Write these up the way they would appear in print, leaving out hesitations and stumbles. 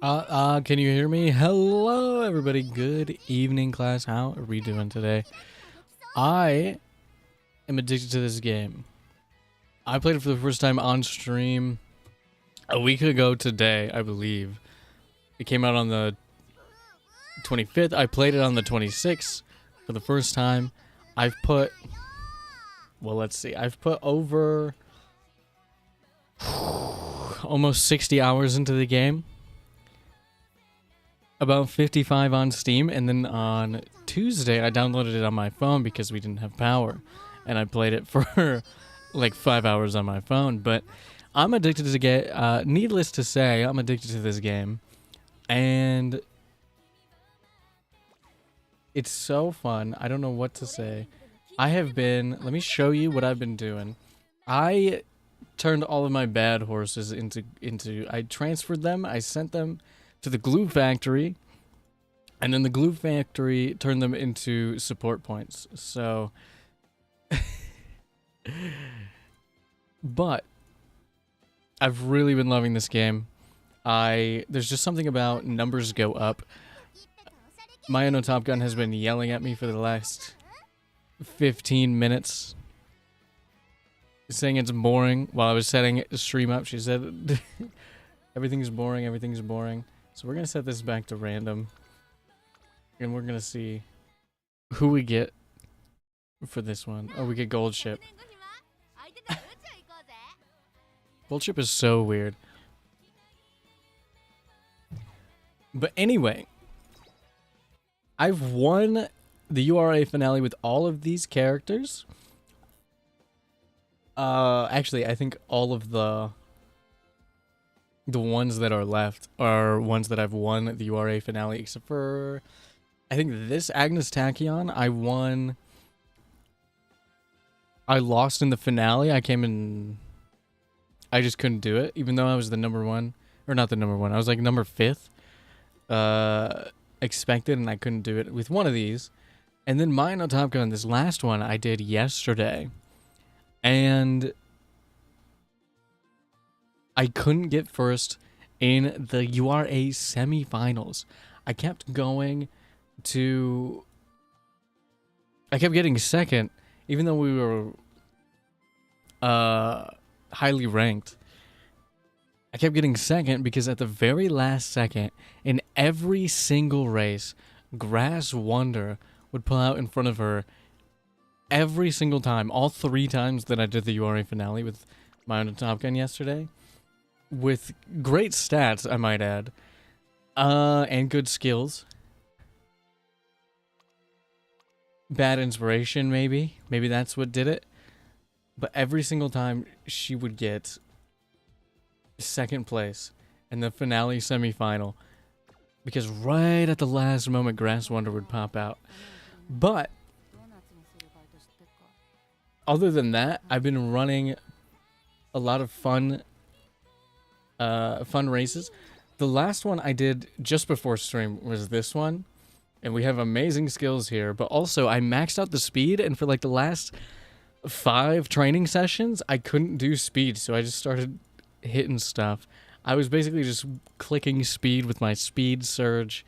Can you hear me? Hello, everybody. Good evening, class. How are we doing today? I am addicted to this game. I played it for the first time on stream a week ago today, I believe. It came out on the 25th. I played it on the 26th for the first time. I've put... Well, let's see. I've put over... almost 60 hours into the game. About 55 on Steam, and then on Tuesday I downloaded it on my phone because we didn't have power, and I played it for like 5 hours on my phone. But I'm addicted to the game. Needless to say, I'm addicted to this game, and it's so fun. I don't know what to say. I have been... Let me show you what I've been doing. I turned all of my bad horses into I transferred them. I sent them to the glue factory, and then the glue factory turned them into support points. So but I've really been loving this game. There's just something about numbers go up. Maya no Top Gun has been yelling at me for the last 15 minutes, saying it's boring. While I was setting the stream up, she said everything's boring, everything's boring. So we're going to set this back to random, and we're going to see who we get for this one. Oh, we get Gold Ship. Gold Ship is so weird. But anyway, I've won the URA finale with all of these characters. Actually, I think all of the ones that are left are ones that I've won the URA finale, except for, I think this Agnes Tachyon, I lost in the finale. I just couldn't do it, even though I was the number one, or not the number one, I was like number 5th, expected, and I couldn't do it with one of these. And then mine on Top Gun, this last one I did yesterday, and I couldn't get first in the URA semifinals. I kept getting second, even though we were highly ranked. I kept getting second because at the very last second, in every single race, Grass Wonder would pull out in front of her every single time. All 3 times that I did the URA finale with my own Top Gun yesterday. With great stats, I might add, and good skills. Bad inspiration, maybe. Maybe that's what did it. But every single time, she would get second place in the finale semifinal, because right at the last moment, Grass Wonder would pop out. But other than that, I've been running a lot of fun races. The last one I did just before stream was this one, and we have amazing skills here, but also I maxed out the speed, and for like the last 5 training sessions I couldn't do speed, so I just started hitting stuff. I was basically just clicking speed with my speed surge.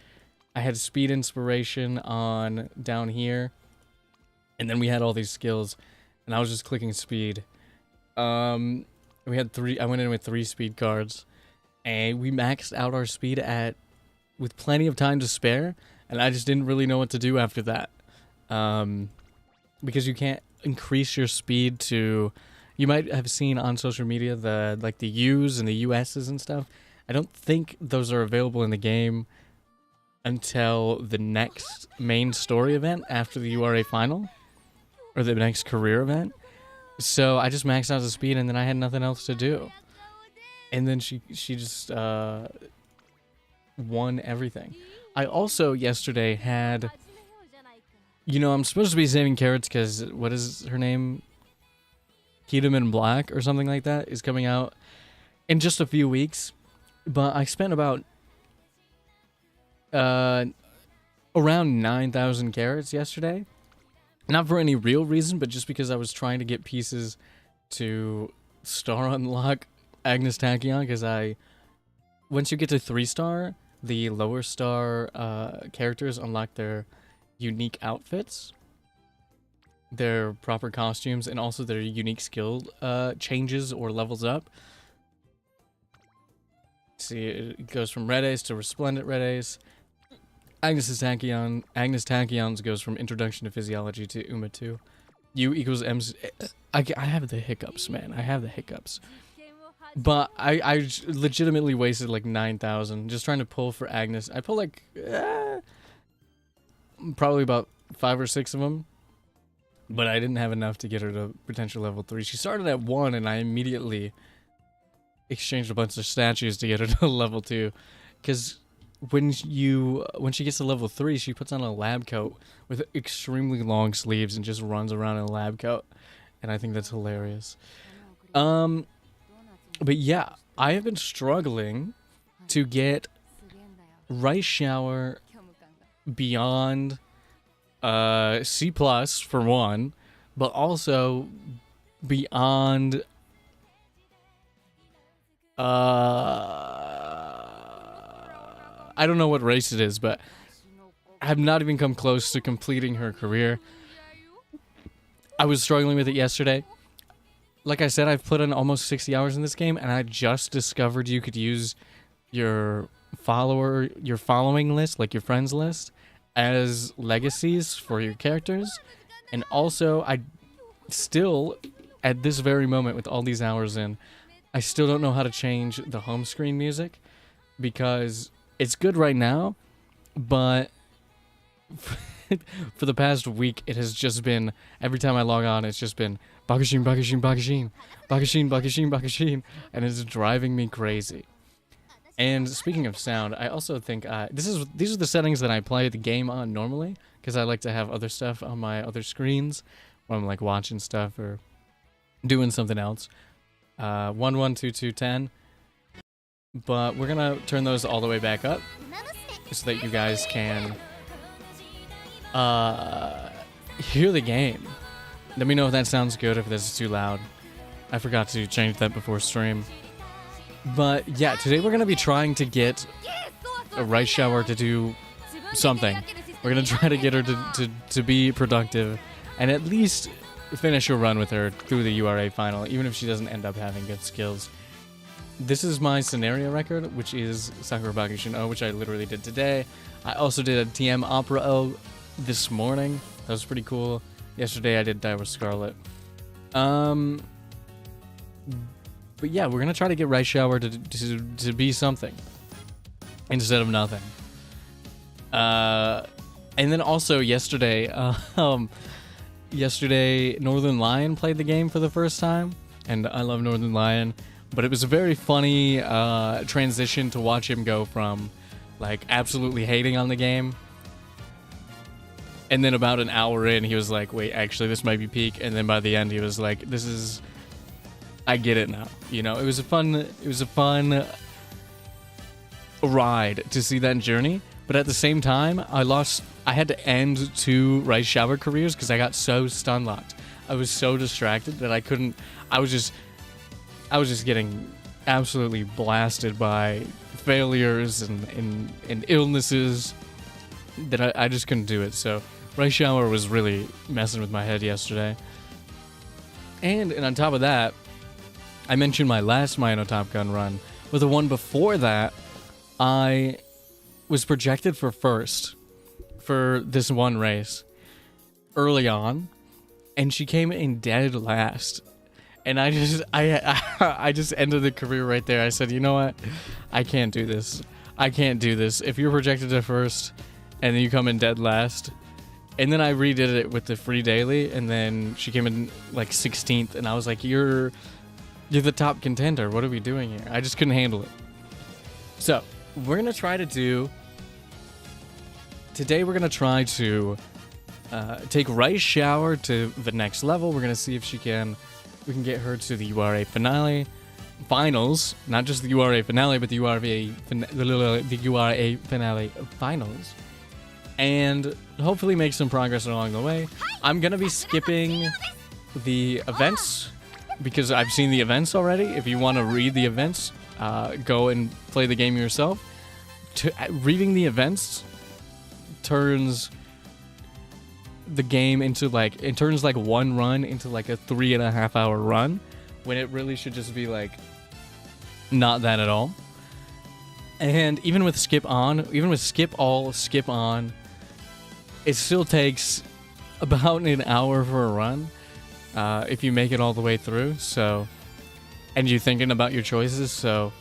I had speed inspiration on down here, and then we had all these skills, and I was just clicking speed. We had 3. I went in with 3 speed cards, and we maxed out our speed with plenty of time to spare, and I just didn't really know what to do after that. Because you can't increase your speed to... You might have seen on social media the U's and the US's and stuff. I don't think those are available in the game until the next main story event after the URA final, or the next career event. So I just maxed out the speed, and then I had nothing else to do. And then she just won everything. I also yesterday had... You know, I'm supposed to be saving carrots because, what is her name? Ketamine Black or something like that is coming out in just a few weeks. But I spent about around 9,000 carrots yesterday. Not for any real reason, but just because I was trying to get pieces to star unlock Agnes Tachyon, because I once you get to 3-star, the lower star characters unlock their unique outfits, their proper costumes, and also their unique skill changes or levels up. See, it goes from Red Ace to Resplendent Red Ace. Agnes Tachyons goes from Introduction to Physiology to UMA 2. U equals M. I have the hiccups, man. I have the hiccups. But I legitimately wasted like 9,000 just trying to pull for Agnes. I pulled like probably about 5 or 6 of them. But I didn't have enough to get her to potential level 3. She started at 1 and I immediately exchanged a bunch of statues to get her to level 2. Because when she gets to level 3, she puts on a lab coat with extremely long sleeves and just runs around in a lab coat. And I think that's hilarious. But yeah, I have been struggling to get Rice Shower beyond C+ for one, but also beyond I don't know what race it is, but I have not even come close to completing her career. I was struggling with it yesterday. Like I said, I've put in almost 60 hours in this game, and I just discovered you could use your following list, like your friends list, as legacies for your characters. And also, I still, at this very moment with all these hours in, I still don't know how to change the home screen music, because it's good right now, but for the past week, it has just been, every time I log on, it's just been Bakashin, Bakashin, Bakashin, Bakashin, Bakashin, Bakashin, and it's driving me crazy. And speaking of sound, I also think these are the settings that I play the game on normally, because I like to have other stuff on my other screens when I'm like watching stuff or doing something else. 1, 1, 2, 2, 10. But we're gonna turn those all the way back up so that you guys can hear the game. Let me know if that sounds good, if this is too loud. I forgot to change that before stream. But yeah, today we're gonna be trying to get a Rice Shower to do something. We're gonna try to get her to be productive and at least finish a run with her through the URA final, even if she doesn't end up having good skills. This is my scenario record, which is Sakura Bakushin O, which I literally did today. I also did a TM Opera O this morning. That was pretty cool. Yesterday I did Die with Scarlet. But yeah, we're gonna try to get Rice Shower to be something instead of nothing. And then also yesterday, Northern Lion played the game for the first time, and I love Northern Lion. But it was a very funny transition to watch him go from like absolutely hating on the game, and then about an hour in, he was like, wait, actually this might be peak. And then by the end, he was like, I get it now. You know, it was a fun ride to see that journey. But at the same time, I had to end 2 Rice Shower careers because I got so stun locked. I was so distracted that I was just getting absolutely blasted by failures and illnesses that I just couldn't do it. So Rice Shower was really messing with my head yesterday. And on top of that, I mentioned my last Mino Top Gun run, but the one before that, I was projected for first for this one race early on, and she came in dead last. And I just ended the career right there. I said, you know what? I can't do this. I can't do this. If you're projected to first and then you come in dead last. And then I redid it with the free daily, and then she came in like 16th, and I was like, you're the top contender. What are we doing here? I just couldn't handle it. So we're going to try to do... Today we're going to try to take Rice Shower to the next level. We're going to see if we can get her to the URA finals, not just the URA finale, but the URA finale finals, and hopefully make some progress along the way. I'm gonna be skipping the events because I've seen the events already. If you want to read the events, go and play the game yourself. Reading the events turns the game into like, it turns like one run into like a 3.5 hour run, when it really should just be like not that at all. And even with skip all, skip on, it still takes about an hour for a run if you make it all the way through. So, and you're thinking about your choices. So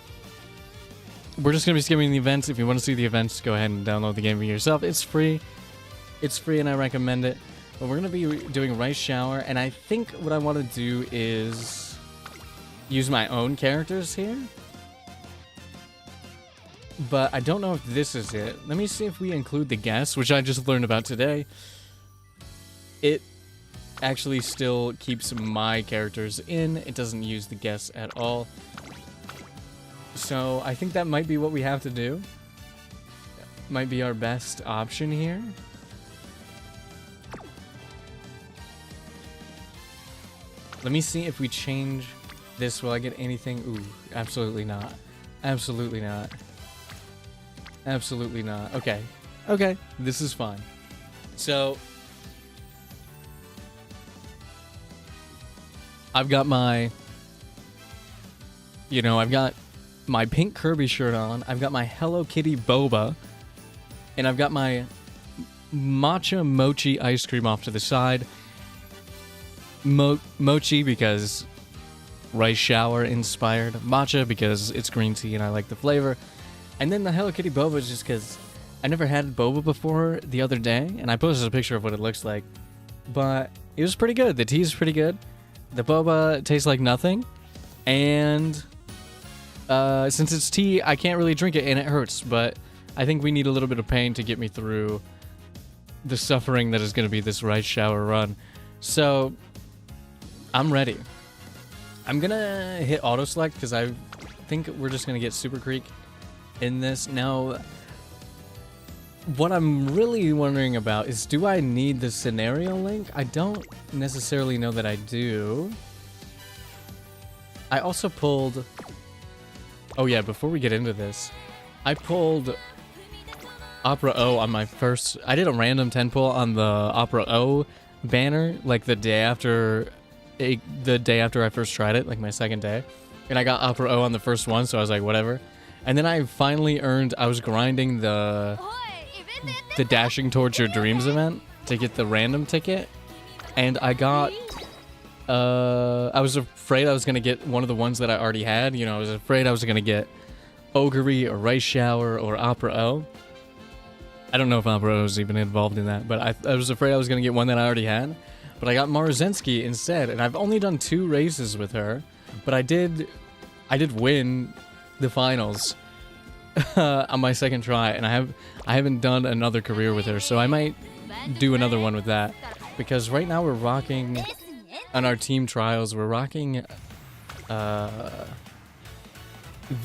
we're just gonna be skipping the events. If you want to see the events, go ahead and download the game for yourself. It's free. It's free, and I recommend it. But we're gonna be doing Rice Shower, and I think what I want to do is use my own characters here. But I don't know if this is it. Let me see if we include the guests, which I just learned about today. It actually still keeps my characters in. It doesn't use the guests at all. So I think that might be what we have to do. Might be our best option here. Let me see if we change this. Will I get anything? Ooh, absolutely not. Absolutely not. Absolutely not. Okay. Okay. This is fine. So I've got my, I've got my pink Kirby shirt on. I've got my Hello Kitty boba. And I've got my matcha mochi ice cream off to the side. Mochi because Rice Shower inspired. Matcha because it's green tea and I like the flavor. And then the Hello Kitty boba is just because I never had boba before the other day, and I posted a picture of what it looks like. But it was pretty good. The tea is pretty good. The boba tastes like nothing. And since it's tea, I can't really drink it, and it hurts. But I think we need a little bit of pain to get me through the suffering that is going to be this Rice Shower run. So I'm ready. I'm going to hit auto select because I think we're just going to get Super Creek in this. Now, what I'm really wondering about is, do I need the scenario link? I don't necessarily know that I do. I also pulled... Oh yeah, before we get into this, I pulled Opera O on my first... I did a random 10 pull on the Opera O banner, like the day after I first tried it, like my second day. And I got Opera O on the first one, so I was like, whatever. And then I finally earned, I was grinding the Dashing Towards Your Dreams event to get the random ticket. And I got, I was afraid I was going to get one of the ones that I already had. I was afraid I was going to get Ogre or Rice Shower or Opera O. I don't know if Opera O is even involved in that, but I was afraid I was going to get one that I already had. But I got Maruzensky instead, and I've only done 2 races with her. But I did win the finals on my second try, and I haven't done another career with her, so I might do another one with that, because right now we're rocking on our team trials. We're rocking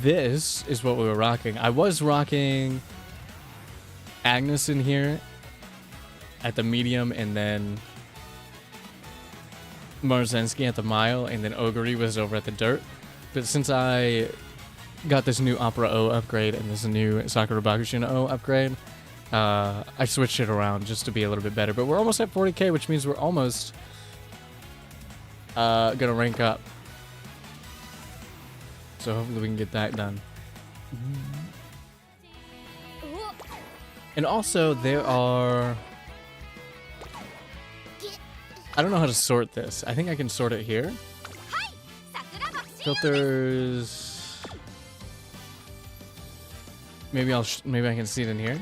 this is what we were rocking. I was rocking Agnes in here at the medium, and then Marzensky at the mile, and then Ogre was over at the dirt. But since I got this new Opera O upgrade and this new Sakura Bakushina O upgrade, I switched it around just to be a little bit better. But we're almost at 40k, which means we're almost gonna rank up. So hopefully we can get that done. And also there are... I don't know how to sort this. I think I can sort it here. Filters... Maybe I can see it in here.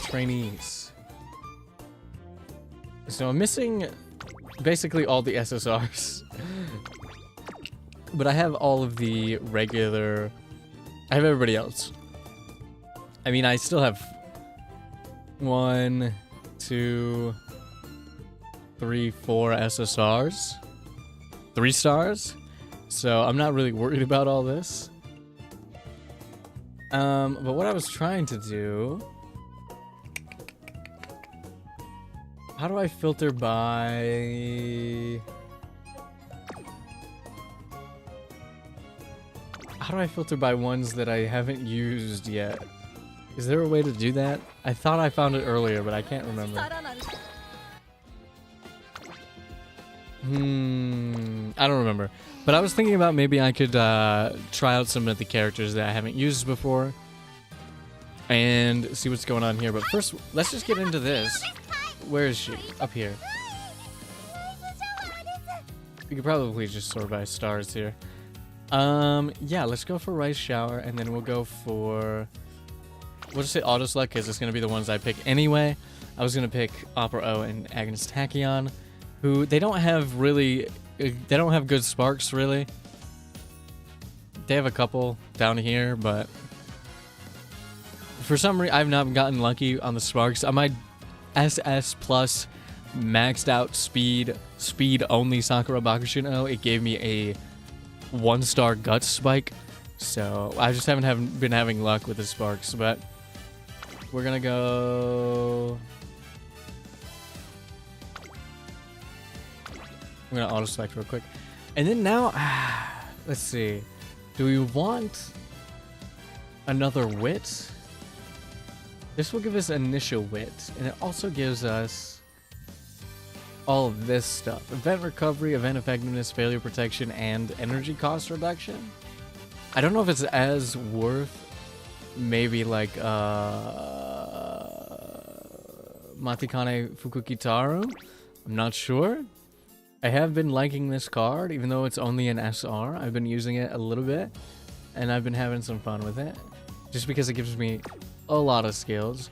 Trainees. So I'm missing basically all the SSRs. But I have all of the regular... I have everybody else. I mean, I still have 1, 2, 3, 4 SSRs. 3 stars. So I'm not really worried about all this. But what I was trying to do... How do I filter by... How do I filter by ones that I haven't used yet? Is there a way to do that? I thought I found it earlier, but I can't remember. I don't remember. But I was thinking about maybe I could try out some of the characters that I haven't used before and see what's going on here. But first, let's just get into this. Where is she? Up here. We could probably just sort by stars here. Yeah, let's go for Rice Shower, and then we'll go for... We'll just say Auto Select, because it's going to be the ones I pick anyway. I was going to pick Opera O and Agnes Tachyon, who they don't have really... They don't have good sparks, really. They have a couple down here, but... For some reason, I've not gotten lucky on the sparks. On my SS Plus maxed out speed only Sakura Bakushin O, it gave me a 1-star Guts spike. So I just haven't been having luck with the sparks, but we're gonna go... I'm gonna auto select real quick. And then now, let's see. Do we want another wit? This will give us initial wit, and it also gives us all of this stuff. Event recovery, event effectiveness, failure protection, and energy cost reduction. I don't know if it's as worth maybe like Matikane Fukukitaru. I'm not sure. I have been liking this card, even though it's only an SR. I've been using it a little bit, and I've been having some fun with it. Just because it gives me a lot of skills.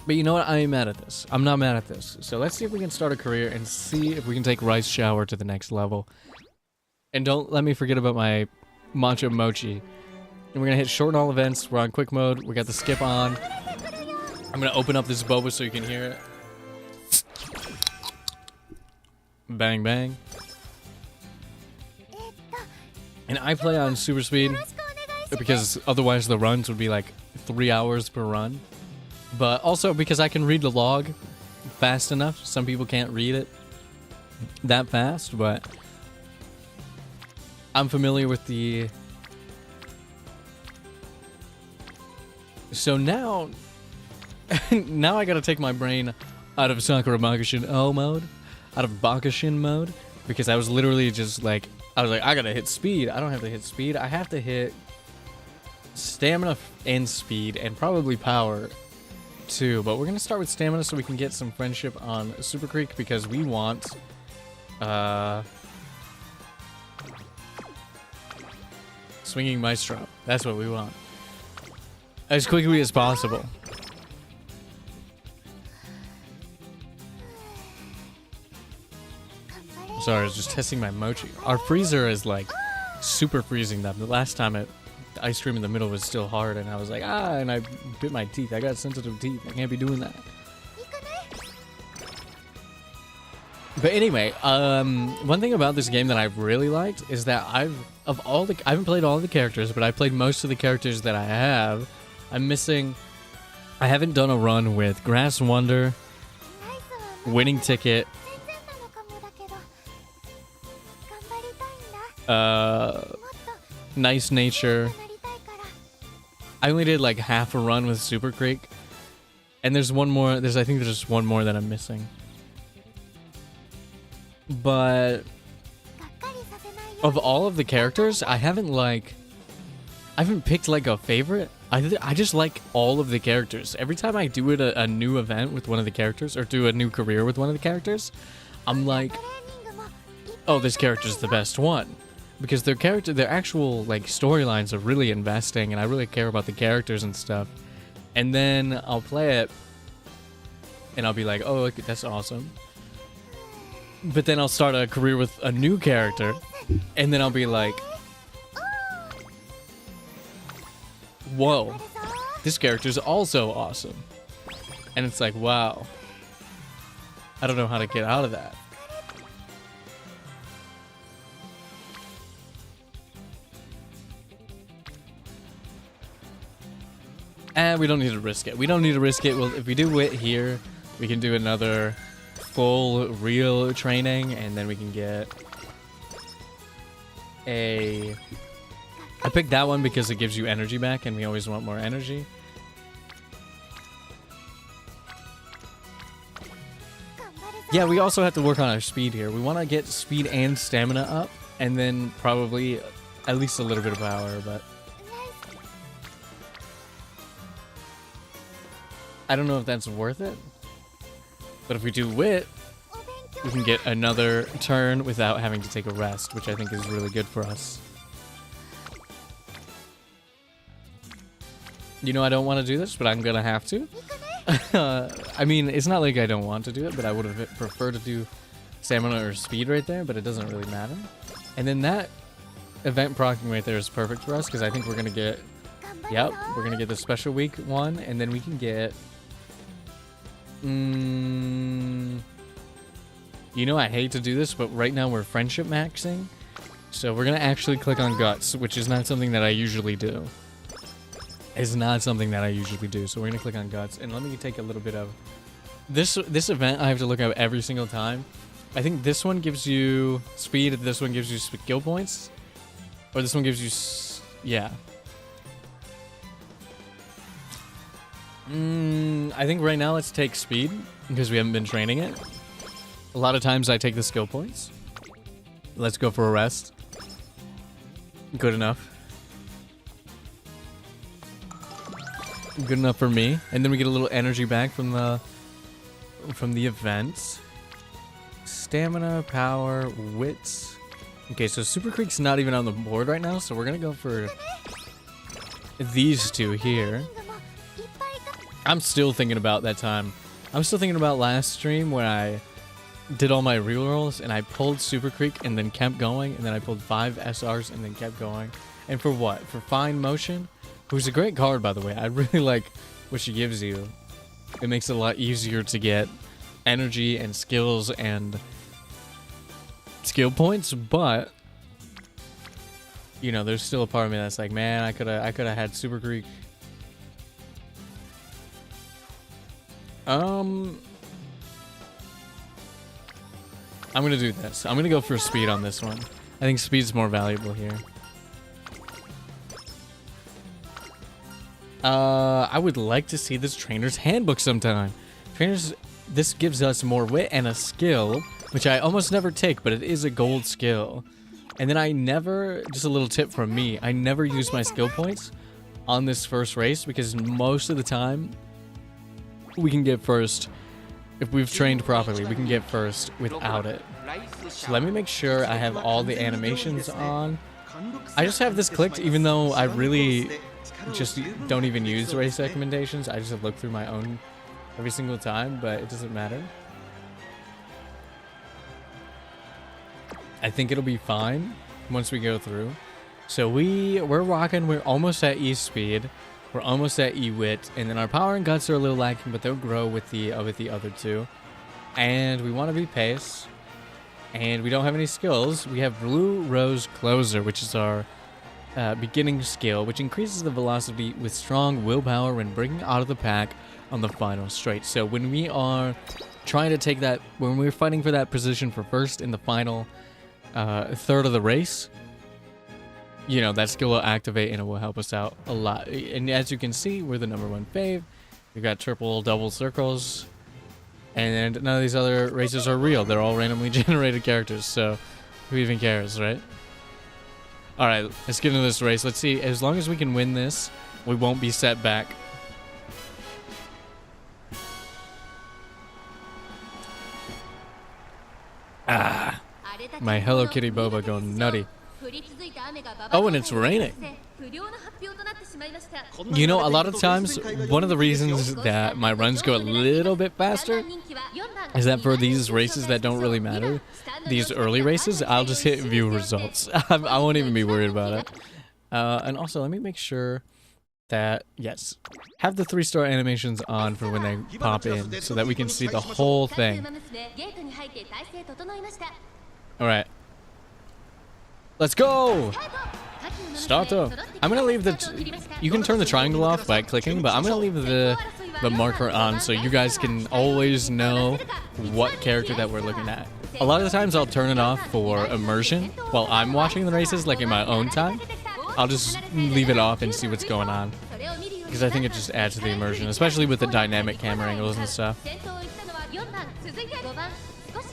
But you know what? I ain't mad at this. I'm not mad at this. So let's see if we can start a career and see if we can take Rice Shower to the next level. And don't let me forget about my Matcha Mochi. And we're gonna hit shorten all events. We're on quick mode. We got the skip on. I'm gonna open up this boba so you can hear it. Bang, bang. And I play on super speed because otherwise the runs would be like 3 hours per run. But also because I can read the log fast enough. Some people can't read it that fast, but I'm familiar with the... So now... now I gotta take my brain out of Sakura Bakushin O mode. Out of Bakushin mode. Because I was literally just like... I was like, I gotta hit speed. I don't have to hit speed. I have to hit stamina and speed and probably power too. But we're gonna start with stamina so we can get some friendship on Super Creek because we want Swinging Maestro. That's what we want. As quickly as possible. Sorry, I was just testing my mochi. Our freezer is like super freezing them. The last time the ice cream in the middle was still hard and I was like, and I bit my teeth. I got sensitive teeth. I can't be doing that. But anyway, one thing about this game that I've really liked is that I haven't played all the characters, but I played most of the characters that I have. I haven't done a run with Grass Wonder, Winning Ticket, Nice Nature. I only did like half a run with Super Creek. And there's one more, I think there's just one more that I'm missing. But of all of the characters, I haven't picked like a favorite. I just like all of the characters. Every time I do a new event with one of the characters or do a new career with one of the characters, I'm like, oh, this character's the best one. Because their actual like storylines are really investing and I really care about the characters and stuff. And then I'll play it and I'll be like, oh, look, that's awesome. But then I'll start a career with a new character and then I'll be like, whoa, this character's also awesome. And it's like, wow. I don't know how to get out of that. And we don't need to risk it. We don't need to risk it. Well, if we do wit here, we can do another full real training, and then we can get a... I picked that one because it gives you energy back, and we always want more energy. Yeah, we also have to work on our speed here. We want to get speed and stamina up, and then probably at least a little bit of power, but... I don't know if that's worth it. But if we do wit, we can get another turn without having to take a rest, which I think is really good for us. You know, I don't want to do this, but I'm gonna have to. I mean, it's not like I don't want to do it, but I would have preferred to do stamina or speed right there, but it doesn't really matter. And then that event proccing right there is perfect for us, because I think we're gonna get... Yep, we're gonna get the special week one, and then we can get... You know, I hate to do this, but right now we're friendship maxing. So we're gonna actually click on guts, which is not something that I usually do. It's not something that I usually do. So we're gonna click on guts, and let me take a little bit of this event. I have to look at every single time. I think this one gives you speed, this one gives you skill points, or this one gives you yeah. I think right now let's take speed, because we haven't been training it. A lot of times I take the skill points. Let's go for a rest. Good enough. Good enough for me. And then we get a little energy back from the events. Stamina, power, wits. Okay, so Super Creek's not even on the board right now, so we're gonna go for these two here. I'm still thinking about that time. I'm still thinking about last stream when I did all my rerolls and I pulled Super Creek and then kept going, and then I pulled 5 SRs and then kept going. And for what? For Fine Motion, who's a great card, by the way. I really like what she gives you. It makes it a lot easier to get energy and skills and skill points, but you know, there's still a part of me that's like, man, I could have had Super Creek. I'm gonna do this. I'm gonna go for speed on this one. I think speed's more valuable here. I would like to see this trainer's handbook sometime. This gives us more wit and a skill, which I almost never take, but it is a gold skill. And then I never, just a little tip from me, I never use my skill points on this first race, because most of the time we can get first. If we've trained properly, we can get first without it. So let me make sure I have all the animations on. I just have this clicked, even though I really just don't even use race recommendations. I just look through my own every single time, but it doesn't matter. I think it'll be fine once we go through. So we're rocking. We're almost at E speed. We're almost at E-Wit, and then our power and guts are a little lacking, but they'll grow with the other two. And we want to be pace, and we don't have any skills. We have Blue Rose Closer, which is our beginning skill, which increases the velocity with strong willpower when breaking out of the pack on the final straight. So when we are trying to take that, when we're fighting for that position for first in the final third of the race, you know, that skill will activate and it will help us out a lot. And as you can see, we're the #1 fave. We've got triple, double circles. And none of these other races are real. They're all randomly generated characters. So who even cares, right? Alright, let's get into this race. Let's see. As long as we can win this, we won't be set back. Ah, my Hello Kitty boba going nutty. Oh, and it's raining. You know, a lot of times, one of the reasons that my runs go a little bit faster is that for these races that don't really matter, these early races, I'll just hit view results. I won't even be worried about it. And also, let me make sure that, yes, have the 3-star animations on for when they pop in so that we can see the whole thing. Alright. Let's go! Starto. I'm gonna leave you can turn the triangle off by clicking, but I'm gonna leave the marker on so you guys can always know what character that we're looking at. A lot of the times I'll turn it off for immersion while I'm watching the races, like in my own time. I'll just leave it off and see what's going on, because I think it just adds to the immersion, especially with the dynamic camera angles and stuff.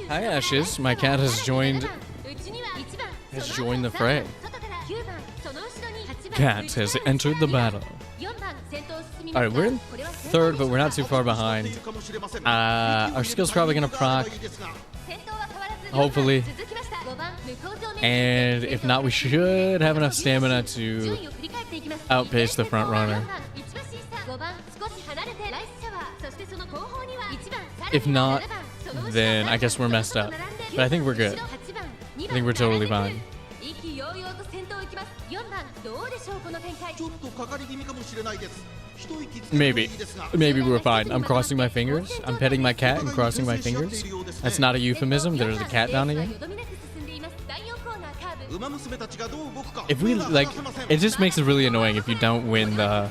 Hi Ashes, my cat has joined the fray. Cat has entered the battle. Alright, we're in third, but we're not too far behind. Our skill's probably gonna proc. Hopefully. And if not, we should have enough stamina to outpace the front runner. If not, then I guess we're messed up. But I think we're good. I think we're totally fine. Maybe we're fine. I'm crossing my fingers. I'm petting my cat and crossing my fingers. That's not a euphemism. There's a cat down here. If we, like, it just makes it really annoying if you don't win the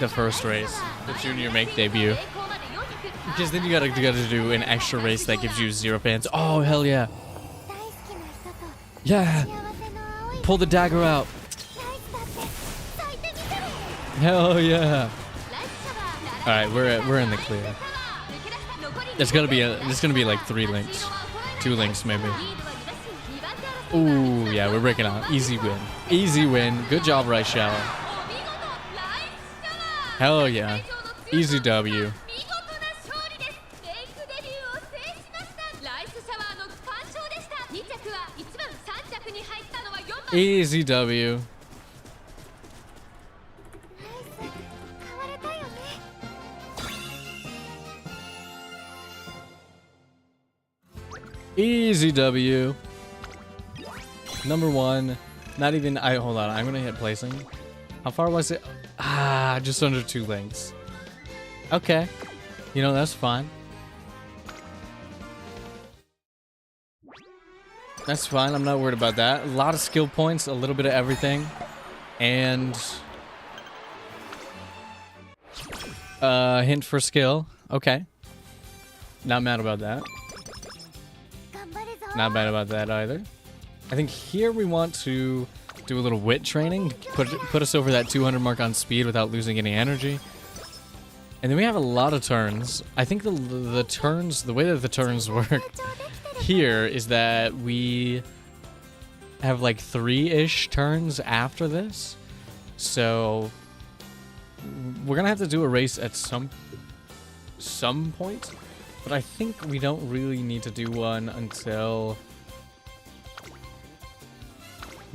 first race, the junior make debut. Because then you gotta do an extra race that gives you 0 fans. Oh, hell yeah. Yeah. Pull the dagger out. Hell yeah. Alright, we're in the clear. There's gonna be like 3 links. 2 links maybe. Ooh, yeah, we're breaking out. Easy win. Easy win. Good job, Rice Shower. Hell yeah. Easy W. Easy W. Easy W. Number 1. Not even, hold on, I'm gonna hit placing. How far was it? Just under 2 links. Okay. You know, that's fine. That's fine, I'm not worried about that. A lot of skill points, a little bit of everything. And hint for skill. Okay. Not mad about that. Not bad about that either. I think here we want to do a little wit training. Put us over that 200 mark on speed without losing any energy. And then we have a lot of turns. I think the turns, the way that the turns work here is that we have like 3-ish turns after this. So we're gonna have to do a race at some point. But I think we don't really need to do one until...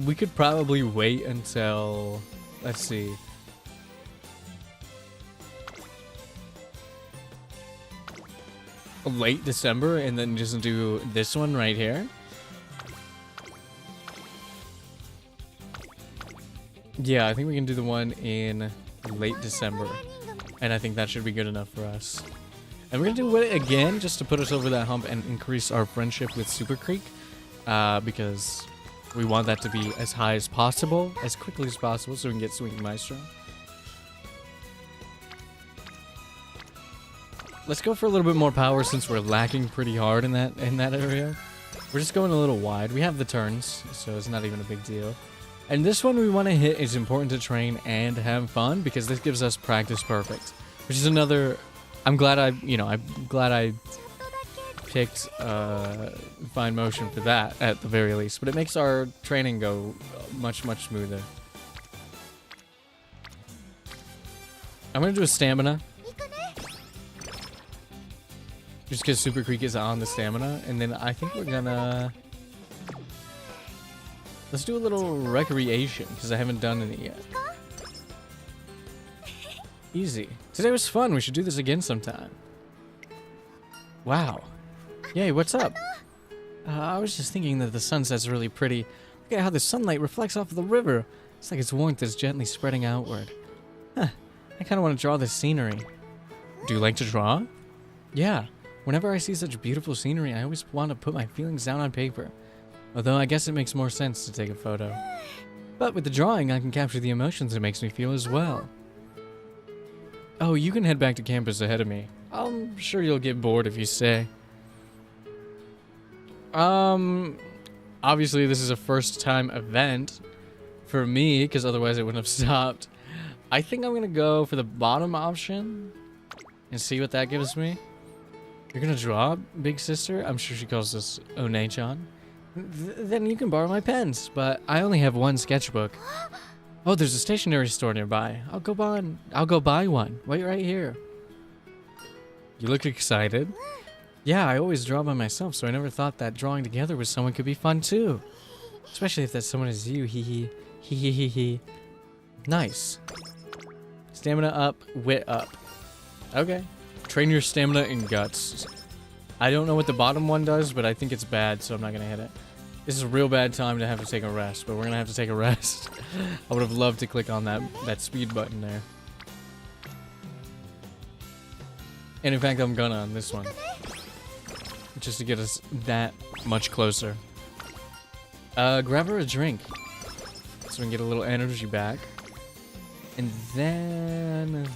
We could probably wait until... Let's see. Late December and then just do this one right here. Yeah, I think we can do the one in late December. And I think that should be good enough for us. And we're gonna do it again just to put us over that hump and increase our friendship with Super Creek. Because we want that to be as high as possible, as quickly as possible, so we can get Swing Maestro. Let's go for a little bit more power since we're lacking pretty hard in that area. We're just going a little wide. We have the turns, so it's not even a big deal. And this one we want to hit is important to train and have fun because this gives us practice perfect, which is another. I'm glad I picked fine motion for that at the very least, but it makes our training go much smoother. I'm gonna do a stamina. Just because Super Creek is on the stamina, and then I think we're gonna... Let's do a little recreation, because I haven't done any yet. Easy. Today was fun, we should do this again sometime. Wow. Yay, what's up? I was just thinking that the sunset's really pretty. Look at how the sunlight reflects off of the river. It's like its warmth is gently spreading outward. Huh, I kind of want to draw this scenery. Do you like to draw? Yeah. Whenever I see such beautiful scenery, I always want to put my feelings down on paper. Although I guess it makes more sense to take a photo. But with the drawing, I can capture the emotions it makes me feel as well. Oh, you can head back to campus ahead of me. I'm sure you'll get bored if you stay. Obviously this is a first time event for me, because otherwise it wouldn't have stopped. I think I'm gonna go for the bottom option and see what that gives me. You're gonna draw, big sister? I'm sure she calls this One-chan. Then you can borrow my pens, but I only have one sketchbook. Oh, there's a stationery store nearby. I'll go buy one. Wait right here. You look excited. Yeah, I always draw by myself, so I never thought that drawing together with someone could be fun too. Especially if that someone is you, hee hee. Hee hee hee hee. Nice. Stamina up, wit up. Okay. Train your stamina and guts. I don't know what the bottom one does, but I think it's bad, so I'm not gonna hit it. This is a real bad time to have to take a rest, but we're gonna have to take a rest. I would have loved to click on that speed button there. And in fact, I'm gonna on this one. Just to get us that much closer. Grab her a drink. So we can get a little energy back. And then...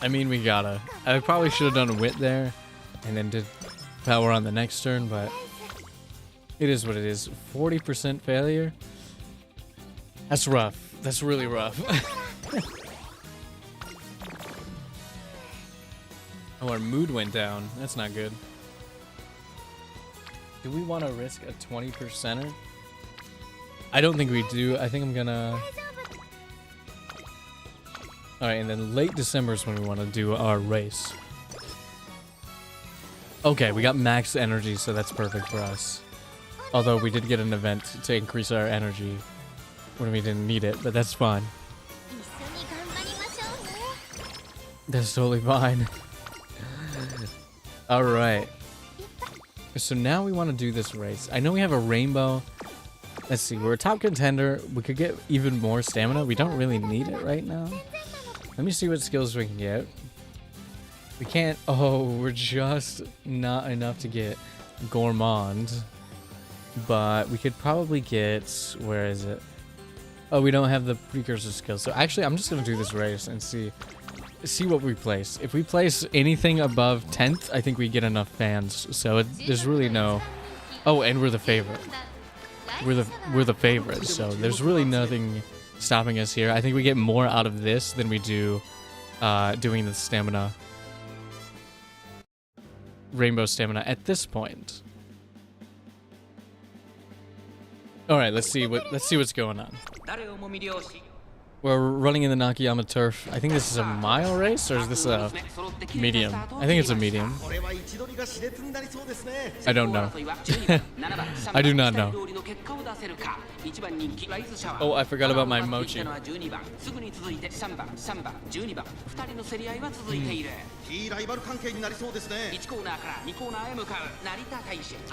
I mean, we gotta. I probably should have done wit there. And then did power on the next turn, but... It is what it is. 40% failure? That's rough. That's really rough. Oh, our mood went down. That's not good. Do we want to risk a 20%er? I don't think we do. I think I'm gonna... Alright, and then late December is when we want to do our race. Okay, we got max energy, so that's perfect for us. Although we did get an event to increase our energy when we didn't need it, but that's fine. That's totally fine. Alright. So now we want to do this race. I know we have a rainbow. Let's see, we're a top contender. We could get even more stamina. We don't really need it right now. Let me see what skills we can get. We can't... Oh, we're just not enough to get Gourmand. But we could probably get... Where is it? Oh, we don't have the precursor skills. So actually, I'm just going to do this race and see what we place. If we place anything above 10th, I think we get enough fans. So there's really no... Oh, and we're the favorite. We're the favorite. So there's really nothing stopping us here. I think we get more out of this than we do doing the stamina. Rainbow stamina at this point. All right, let's see what's going on. We're running in the Nakayama turf. I think this is a mile race, or is this a medium? I think it's a medium. I don't know. I do not know. Oh, I forgot about my mochi. I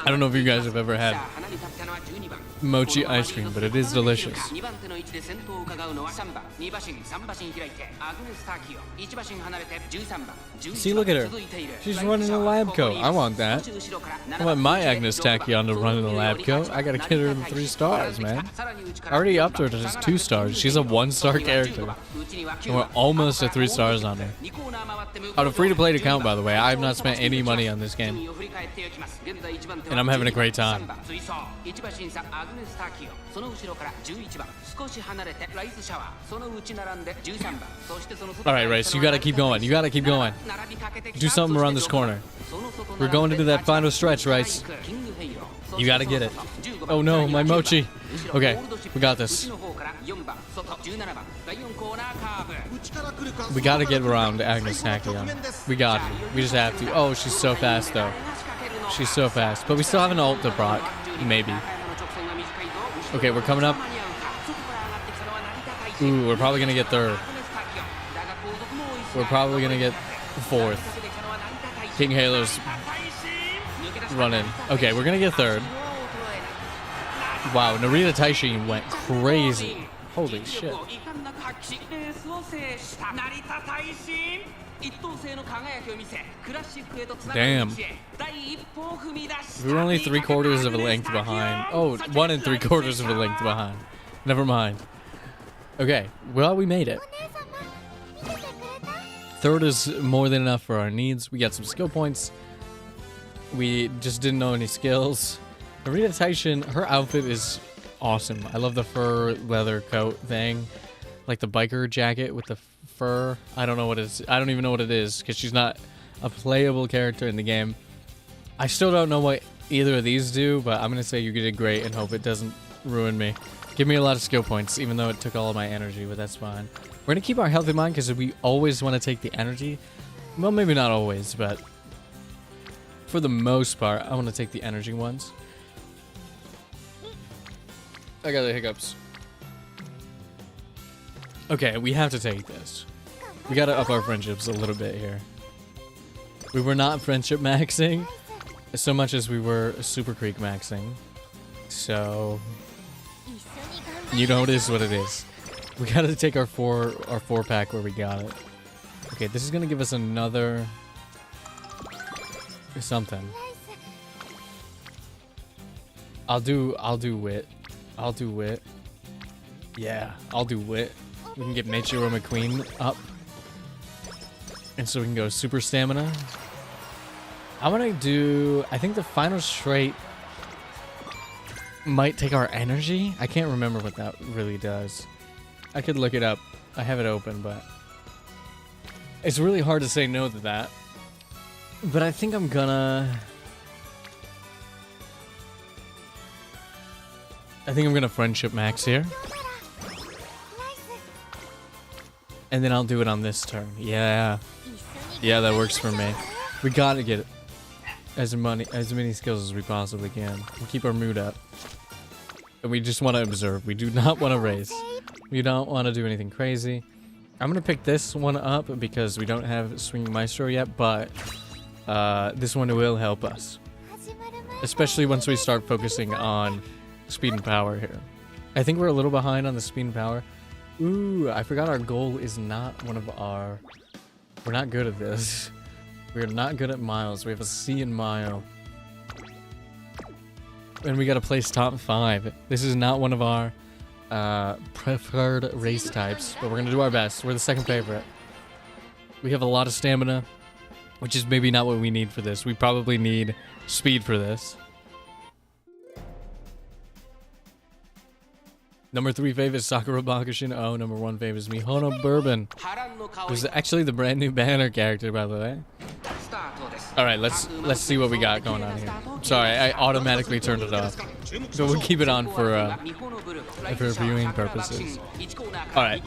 don't know if you guys have ever had mochi ice cream, but it is delicious. See, look at her. She's running a lab coat. I want that. I want my Agnes Tachyon to run in the lab coat. I gotta get her to 3 stars, man. I already upped her to just 2 stars. She's a 1-star character. And we're almost at 3 stars on her. On a free-to-play account, by the way. I have not spent any money on this game. And I'm having a great time. Alright, Race, you gotta keep going. You gotta keep going. Do something around this corner. We're going to do that final stretch, Race. You gotta get it. Oh no, my mochi. Okay, we got this. We gotta get around Agnes Tachyon. We got to. We just have to. Oh, she's so fast, though. She's so fast. But we still have an ult to proc. Maybe. Okay, we're coming up. Ooh, we're probably gonna get 3rd. We're probably gonna get 4th. King Halo's running. Okay, we're gonna get 3rd. Wow, Narita Taishin went crazy. Holy shit. Damn. We were only 3/4 of a length behind. Oh, 1 3/4 of a length behind. Never mind. Okay, well, we made it. Third is more than enough for our needs. We got some skill points. We just didn't know any skills. Marina Taishin, her outfit is awesome. I love the fur leather coat thing. Like the biker jacket with the fur. I don't know what it is. I don't even know what it is because she's not a playable character in the game. I still don't know what either of these do, but I'm going to say you did great and hope it doesn't ruin me. Give me a lot of skill points, even though it took all of my energy, but that's fine. We're going to keep our health in mind because we always want to take the energy. Well, maybe not always, but for the most part, I want to take the energy ones. I got the hiccups. Okay, we have to take this. We got to up our friendships a little bit here. We were not friendship maxing so much as we were super creek maxing. So you know, it is what it is. We got to take our four pack where we got it. Okay, this is gonna give us another something. I'll do wit. I'll do wit. Yeah, I'll do wit. We can get Meiichiro McQueen up, and so we can go super stamina. I want to do. I think the final trait might take our energy. I can't remember what that really does. I could look it up. I have it open, but it's really hard to say no to that. But I think I'm gonna... friendship max here. And then I'll do it on this turn. Yeah. Yeah, that works for me. We gotta get as many skills as we possibly can. We'll keep our mood up. And we just want to observe. We do not want to race. We don't want to do anything crazy. I'm going to pick this one up because we don't have Swing Maestro yet, but this one will help us. Especially once we start focusing on speed and power here. I think we're a little behind on the speed and power. Ooh, I forgot our goal is not one of our... We're not good at this. We're not good at miles. We have a C in mile. And we got to place top 5. This is not one of our preferred race types, but we're going to do our best. We're the second favorite. We have a lot of stamina, which is maybe not what we need for this. We probably need speed for this. Number 3 fave is Sakura Bakushin. Oh, number 1 fave is Mihono Bourbon, who's actually the brand new banner character, by the way. All right, let's see what we got going on here. Sorry, I automatically turned it off, so we'll keep it on for viewing purposes. All right,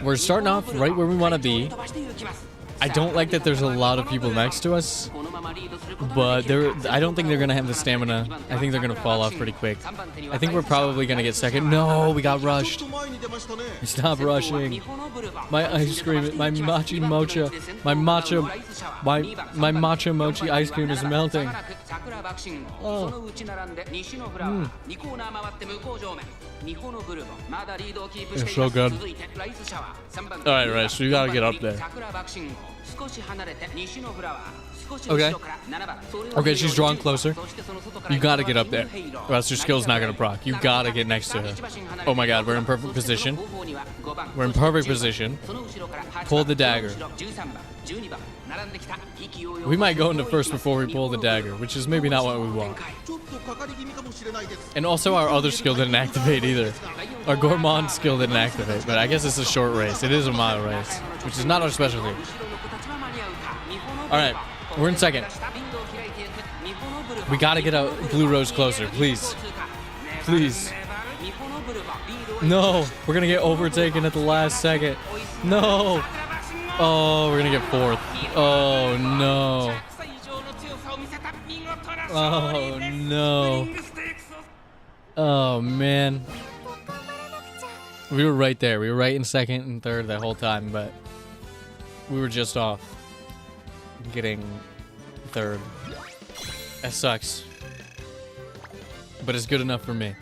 we're starting off right where we want to be. I don't like that there's a lot of people next to us, but I don't think they're gonna have the stamina. I think they're gonna fall off pretty quick. I think we're probably gonna get second. No, we got rushed. Stop rushing. My ice cream, my matcha mocha, my matcha mochi ice cream is melting. Oh. It's so good. Alright, right, so you gotta get up there. Okay. Okay, she's drawn closer. You gotta get up there, or else your skill's not gonna proc. You gotta get next to her. Oh my god, we're in perfect position. We're in perfect position. Pull the dagger. We might go into first before we pull the dagger, which is maybe not what we want. And also our other skill didn't activate either. Our Gourmand skill didn't activate, but I guess it's a short race. It is a mile race, which is not our specialty. Alright, we're in second. We gotta get a Blue Rose closer, please. Please. No, we're gonna get overtaken at the last second. No. Oh, we're gonna get fourth. Oh, no. Oh, no. Oh, man. We were right there. We were right in second and third the whole time, but we were just off getting third. That sucks. But it's good enough for me.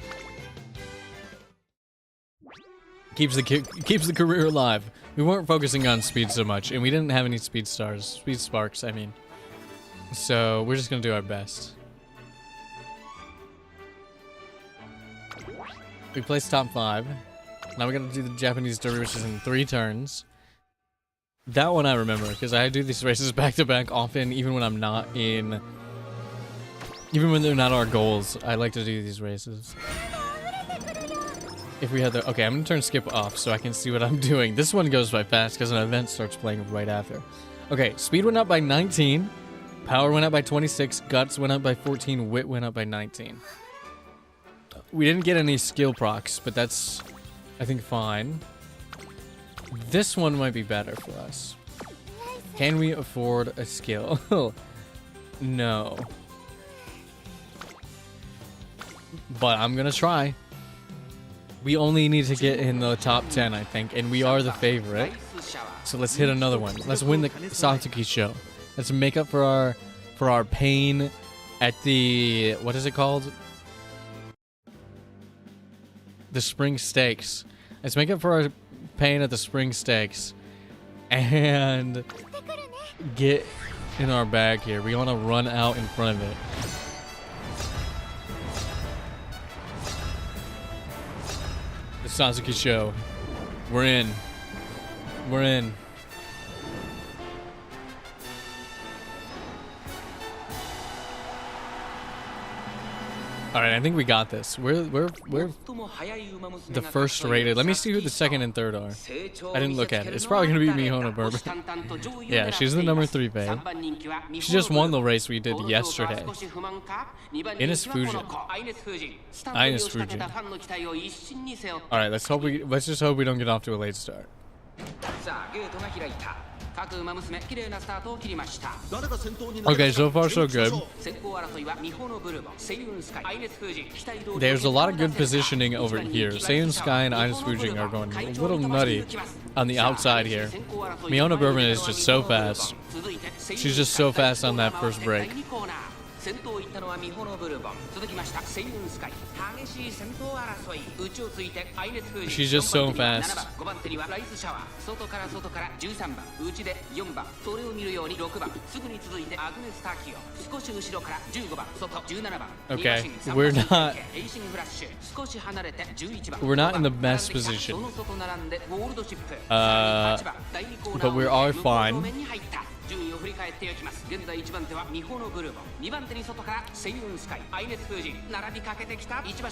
Keeps the career alive. We weren't focusing on speed so much, and we didn't have any speed sparks, I mean. So we're just gonna do our best. We placed top 5. Now we gotta do the Japanese Derby, which is in 3 turns. That one I remember, because I do these races back to back often, even when I'm not in... Even when they're not our goals, I like to do these races. If we had the... Okay, I'm gonna turn skip off so I can see what I'm doing. This one goes by fast because an event starts playing right after. Okay, speed went up by 19. Power went up by 26. Guts went up by 14. Wit went up by 19. We didn't get any skill procs, but that's, I think, fine. This one might be better for us. Can we afford a skill? No. But I'm gonna try. We only need to get in the top 10, I think, and we are the favorite. So let's hit another one. Let's win the Satsuki show. Let's make up for our pain at the... What is it called? The Spring Stakes. Let's make up for our pain at the Spring Stakes and get in our bag here. We want to run out in front of it. The Sasuke show. We're in. We're in. All right, I think we got this. We're the first rated. Let me see who the second and third are. I didn't look at it. It's probably gonna be Mihono Bourbon. Yeah, she's the number 3 babe. She just won the race we did yesterday. Ines Fujin. Ines Fujin. All right, let's just hope we don't get off to a late start. Okay, so far so good. There's a lot of good positioning over here. Seiyun Sky and Ines Fujin are going a little nutty on the outside here. Mihono Bourbon is just so fast. She's just so fast on that first break. She's just so fast. Okay, we're not in the best position. But we are fine.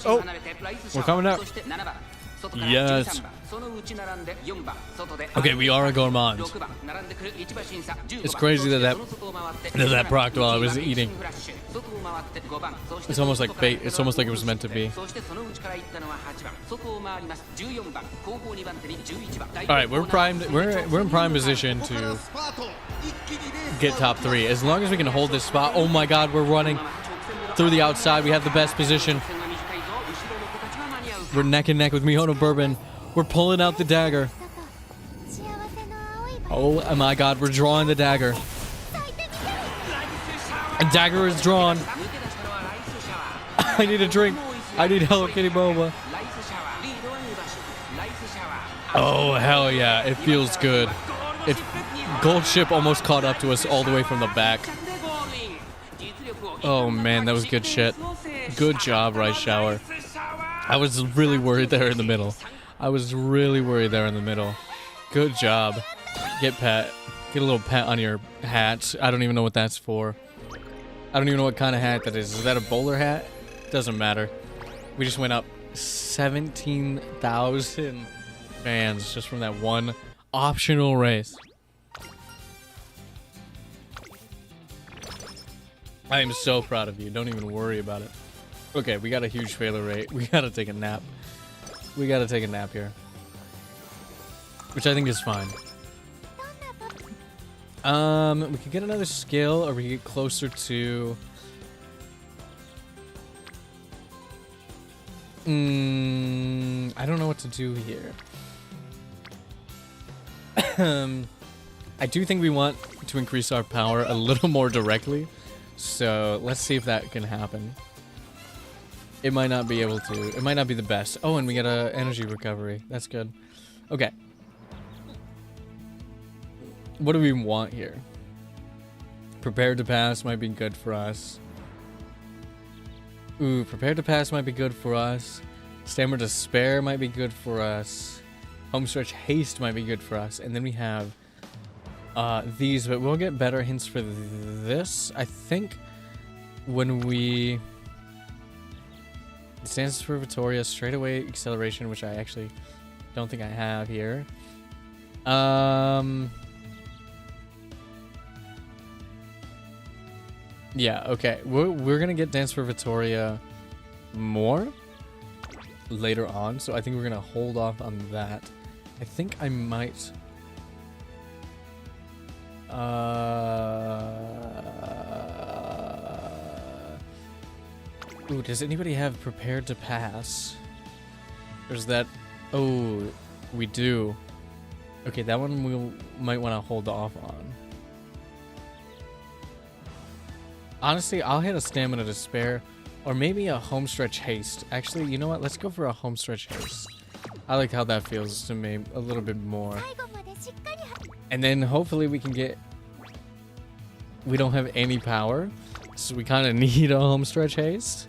Oh, we're coming up. Yes. Okay, we are a gourmand. It's crazy that procced while I was eating. It's almost like fate. It's almost like it was meant to be. All right, we're primed. We're in prime position to get top 3 as long as we can hold this spot. Oh my God, we're running through the outside. We have the best position. We're neck and neck with Mihono Bourbon. We're pulling out the dagger. Oh my God, we're drawing the dagger. A dagger is drawn. I need a drink. I need Hello Kitty Boba. Oh, hell yeah. It feels good. Gold Ship almost caught up to us all the way from the back. Oh man, that was good shit. Good job, Rice Shower. I was really worried there in the middle. Good job. Get a little pat on your hat. I don't even know what that's for. I don't even know what kind of hat that is. Is that a bowler hat? Doesn't matter. We just went up 17,000 fans just from that one optional race. I am so proud of you. Don't even worry about it. Okay, we got a huge failure rate. We gotta take a nap. We gotta take a nap here. Which I think is fine. We could get another skill, or we could get closer to... I don't know what to do here. I do think we want to increase our power a little more directly. So let's see if that can happen. It might not be able to. It might not be the best. Oh, and we get a energy recovery. That's good. Okay. what do we want here? Prepared to pass might be good for us. Ooh, prepared to pass might be good for us. Stamina to spare might be good for us. Homestretch haste might be good for us. And then we have these, but we'll get better hints for this. I think when we... Stands for Victoria, straightaway acceleration, which I actually don't think I have here. Yeah, okay. We're gonna get Dance for Victoria more later on, so I think we're gonna hold off on that. I think I might... Ooh, does anybody have Prepared to Pass? There's that... Oh, we do. Okay, that one we might want to hold off on. Honestly, I'll hit a Stamina to Spare, or maybe a Homestretch Haste. Actually, you know what? Let's go for a Homestretch Haste. I like how that feels to me a little bit more. And then hopefully we can get... We don't have any power, so we kind of need a Homestretch Haste.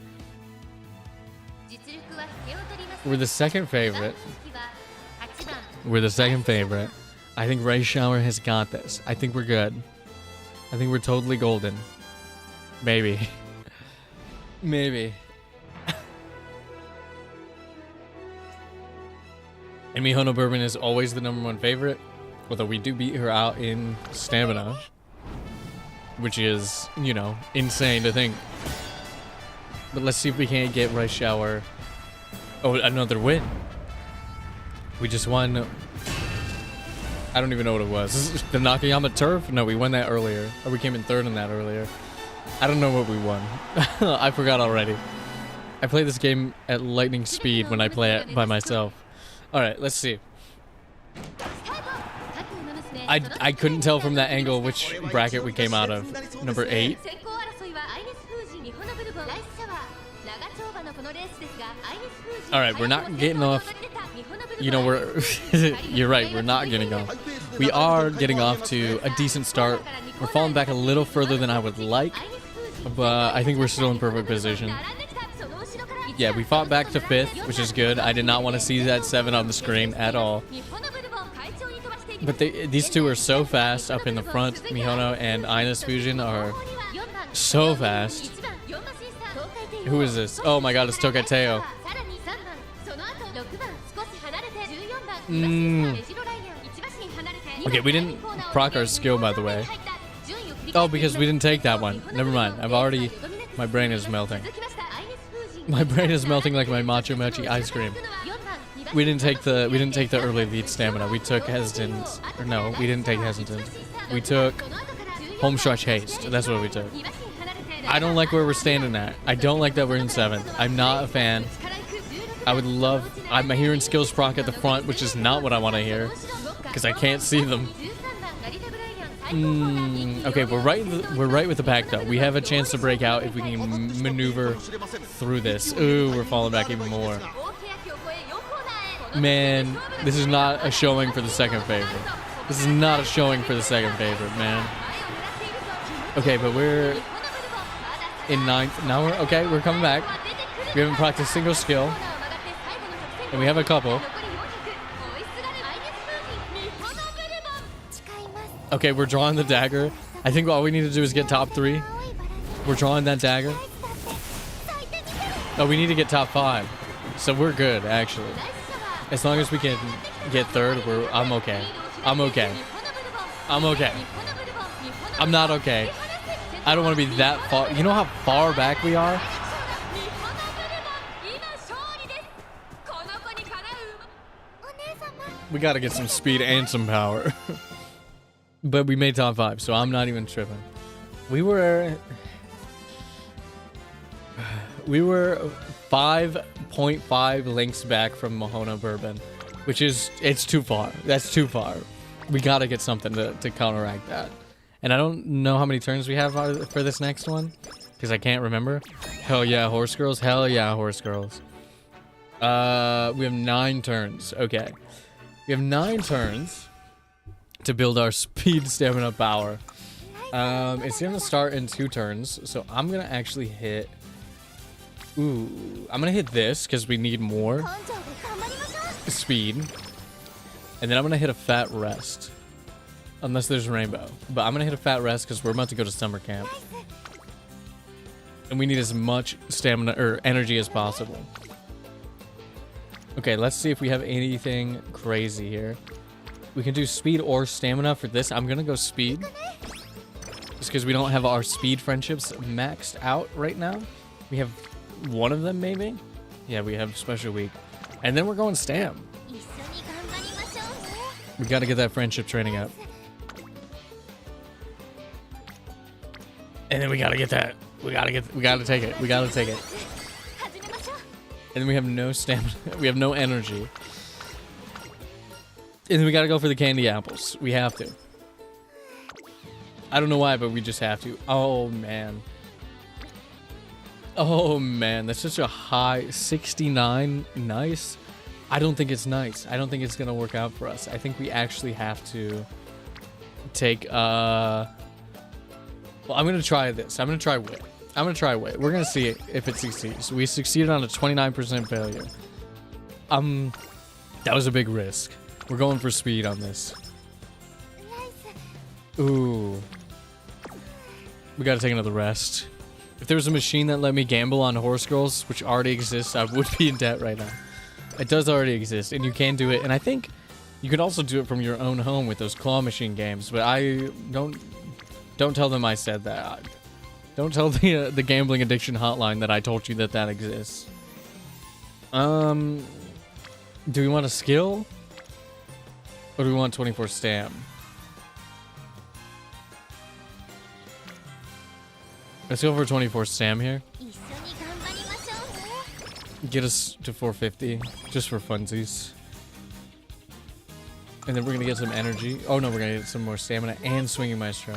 We're the second favorite. We're the second favorite. I think Ray Shower has got this. I think we're good. I think we're totally golden. Maybe. Maybe. And Mihono Bourbon is always the #1 favorite. Although we do beat her out in stamina. Which is, you know, insane to think. But let's see if we can't get Ray Shower. Oh, another win. We just won. I don't even know what it was. The Nakayama Turf? No, we won that earlier. Or we came in third in that earlier. I don't know what we won. I forgot already. I play this game at lightning speed when I play it by myself. Alright, let's see. I couldn't tell from that angle which bracket we came out of. Number 8. Alright, we're not getting off. You know, we're... You're right, we're not getting off. We are getting off to a decent start. We're falling back a little further than I would like. But I think we're still in perfect position. Yeah, we fought back to 5th, which is good. I did not want to see that 7 on the screen at all. But these two are so fast up in the front. Mihono and Ina's fusion are so fast. Who is this? Oh my god, it's Tokateo. Okay, we didn't proc our skill, by the way. Oh, because we didn't take that one. Never mind. I've already... My brain is melting. My brain is melting like my Macho Mochi ice cream. We didn't take the early lead stamina. We took hesitance. Or no, we didn't take hesitance. We took Homestretch Haste. That's what we took. I don't like where we're standing at. I don't like that we're in 7th. I'm not a fan. I would love... I'm hearing skills proc at the front, which is not what I want to hear. Because I can't see them. Okay, we're right with the pack, though. We have a chance to break out if we can maneuver through this. Ooh, we're falling back even more. Man, this is not a showing for the second favorite. This is not a showing for the second favorite, man. Okay, but we're in 9th. Now we're okay. We're coming back. We haven't practiced a single skill. And we have a couple. Okay, we're drawing the dagger. I think all we need to do is get top 3. We're drawing that dagger. Oh, we need to get top 5. So we're good, actually. As long as we can get 3rd, I'm okay. I'm okay. I'm okay. I'm not okay. I don't want to be that far. You know how far back we are? We got to get some speed and some power. But we made top 5, so I'm not even tripping. We were 5.5 links back from Mihono Bourbon, which is, it's too far. That's too far. We got to get something to counteract that. And I don't know how many turns we have for this next one, because I can't remember. Hell yeah, horse girls. Hell yeah, horse girls. We have 9 turns. Okay. We have 9 turns. to build our speed, stamina, power. It's gonna start in 2 turns, so I'm gonna actually hit... Ooh, I'm gonna hit this because we need more speed. And then I'm gonna hit a fat rest. Unless there's rainbow. But I'm gonna hit a fat rest because we're about to go to summer camp. And we need as much stamina or energy as possible. Okay, let's see if we have anything crazy here. We can do speed or stamina for this. I'm gonna go speed. Just because we don't have our speed friendships maxed out right now. We have one of them maybe? Yeah, we have special week. And then we're going stam. We gotta get that friendship training up. And then we gotta get that. We gotta take it. We gotta take it. And then we have no stamina. We have no energy. And then we gotta go for the candy apples. We have to. I don't know why, but we just have to. Oh, man. Oh, man. That's such a high 69. Nice. I don't think it's nice. I don't think it's gonna work out for us. I think we actually have to take, well, I'm gonna try this. I'm gonna try wit. I'm gonna try wit. We're gonna see if it succeeds. We succeeded on a 29% failure. That was a big risk. We're going for speed on this. Ooh. We gotta take another rest. If there was a machine that let me gamble on horse girls, which already exists, I would be in debt right now. It does already exist, and you can do it. And I think you could also do it from your own home with those claw machine games. But I don't tell them I said that. Don't tell the gambling addiction hotline that I told you that exists. Do we want a skill? Or do we want 24 stam? Let's go for 24 stam here. Get us to 450, just for funsies. And then we're gonna get some energy. Oh no, we're gonna get some more stamina and swinging maestro.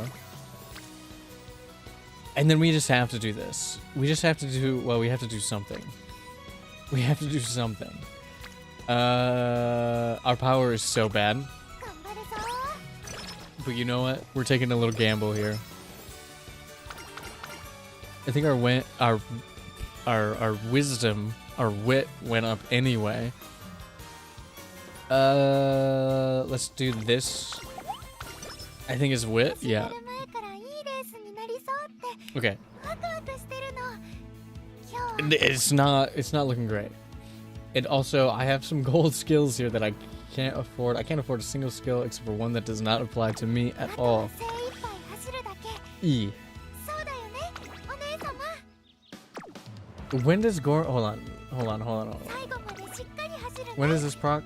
And then we just have to do this. We just have to do, well, we have to do something. We have to do something. Our power is so bad. But you know what? We're taking a little gamble here. I think our wisdom, our wit went up anyway. Let's do this. I think it's wit. Yeah. Okay. It's not looking great. And also, I have some gold skills here that I can't afford. I can't afford a single skill except for one that does not apply to me at all. E. When does Gore... Hold on. When does this proc?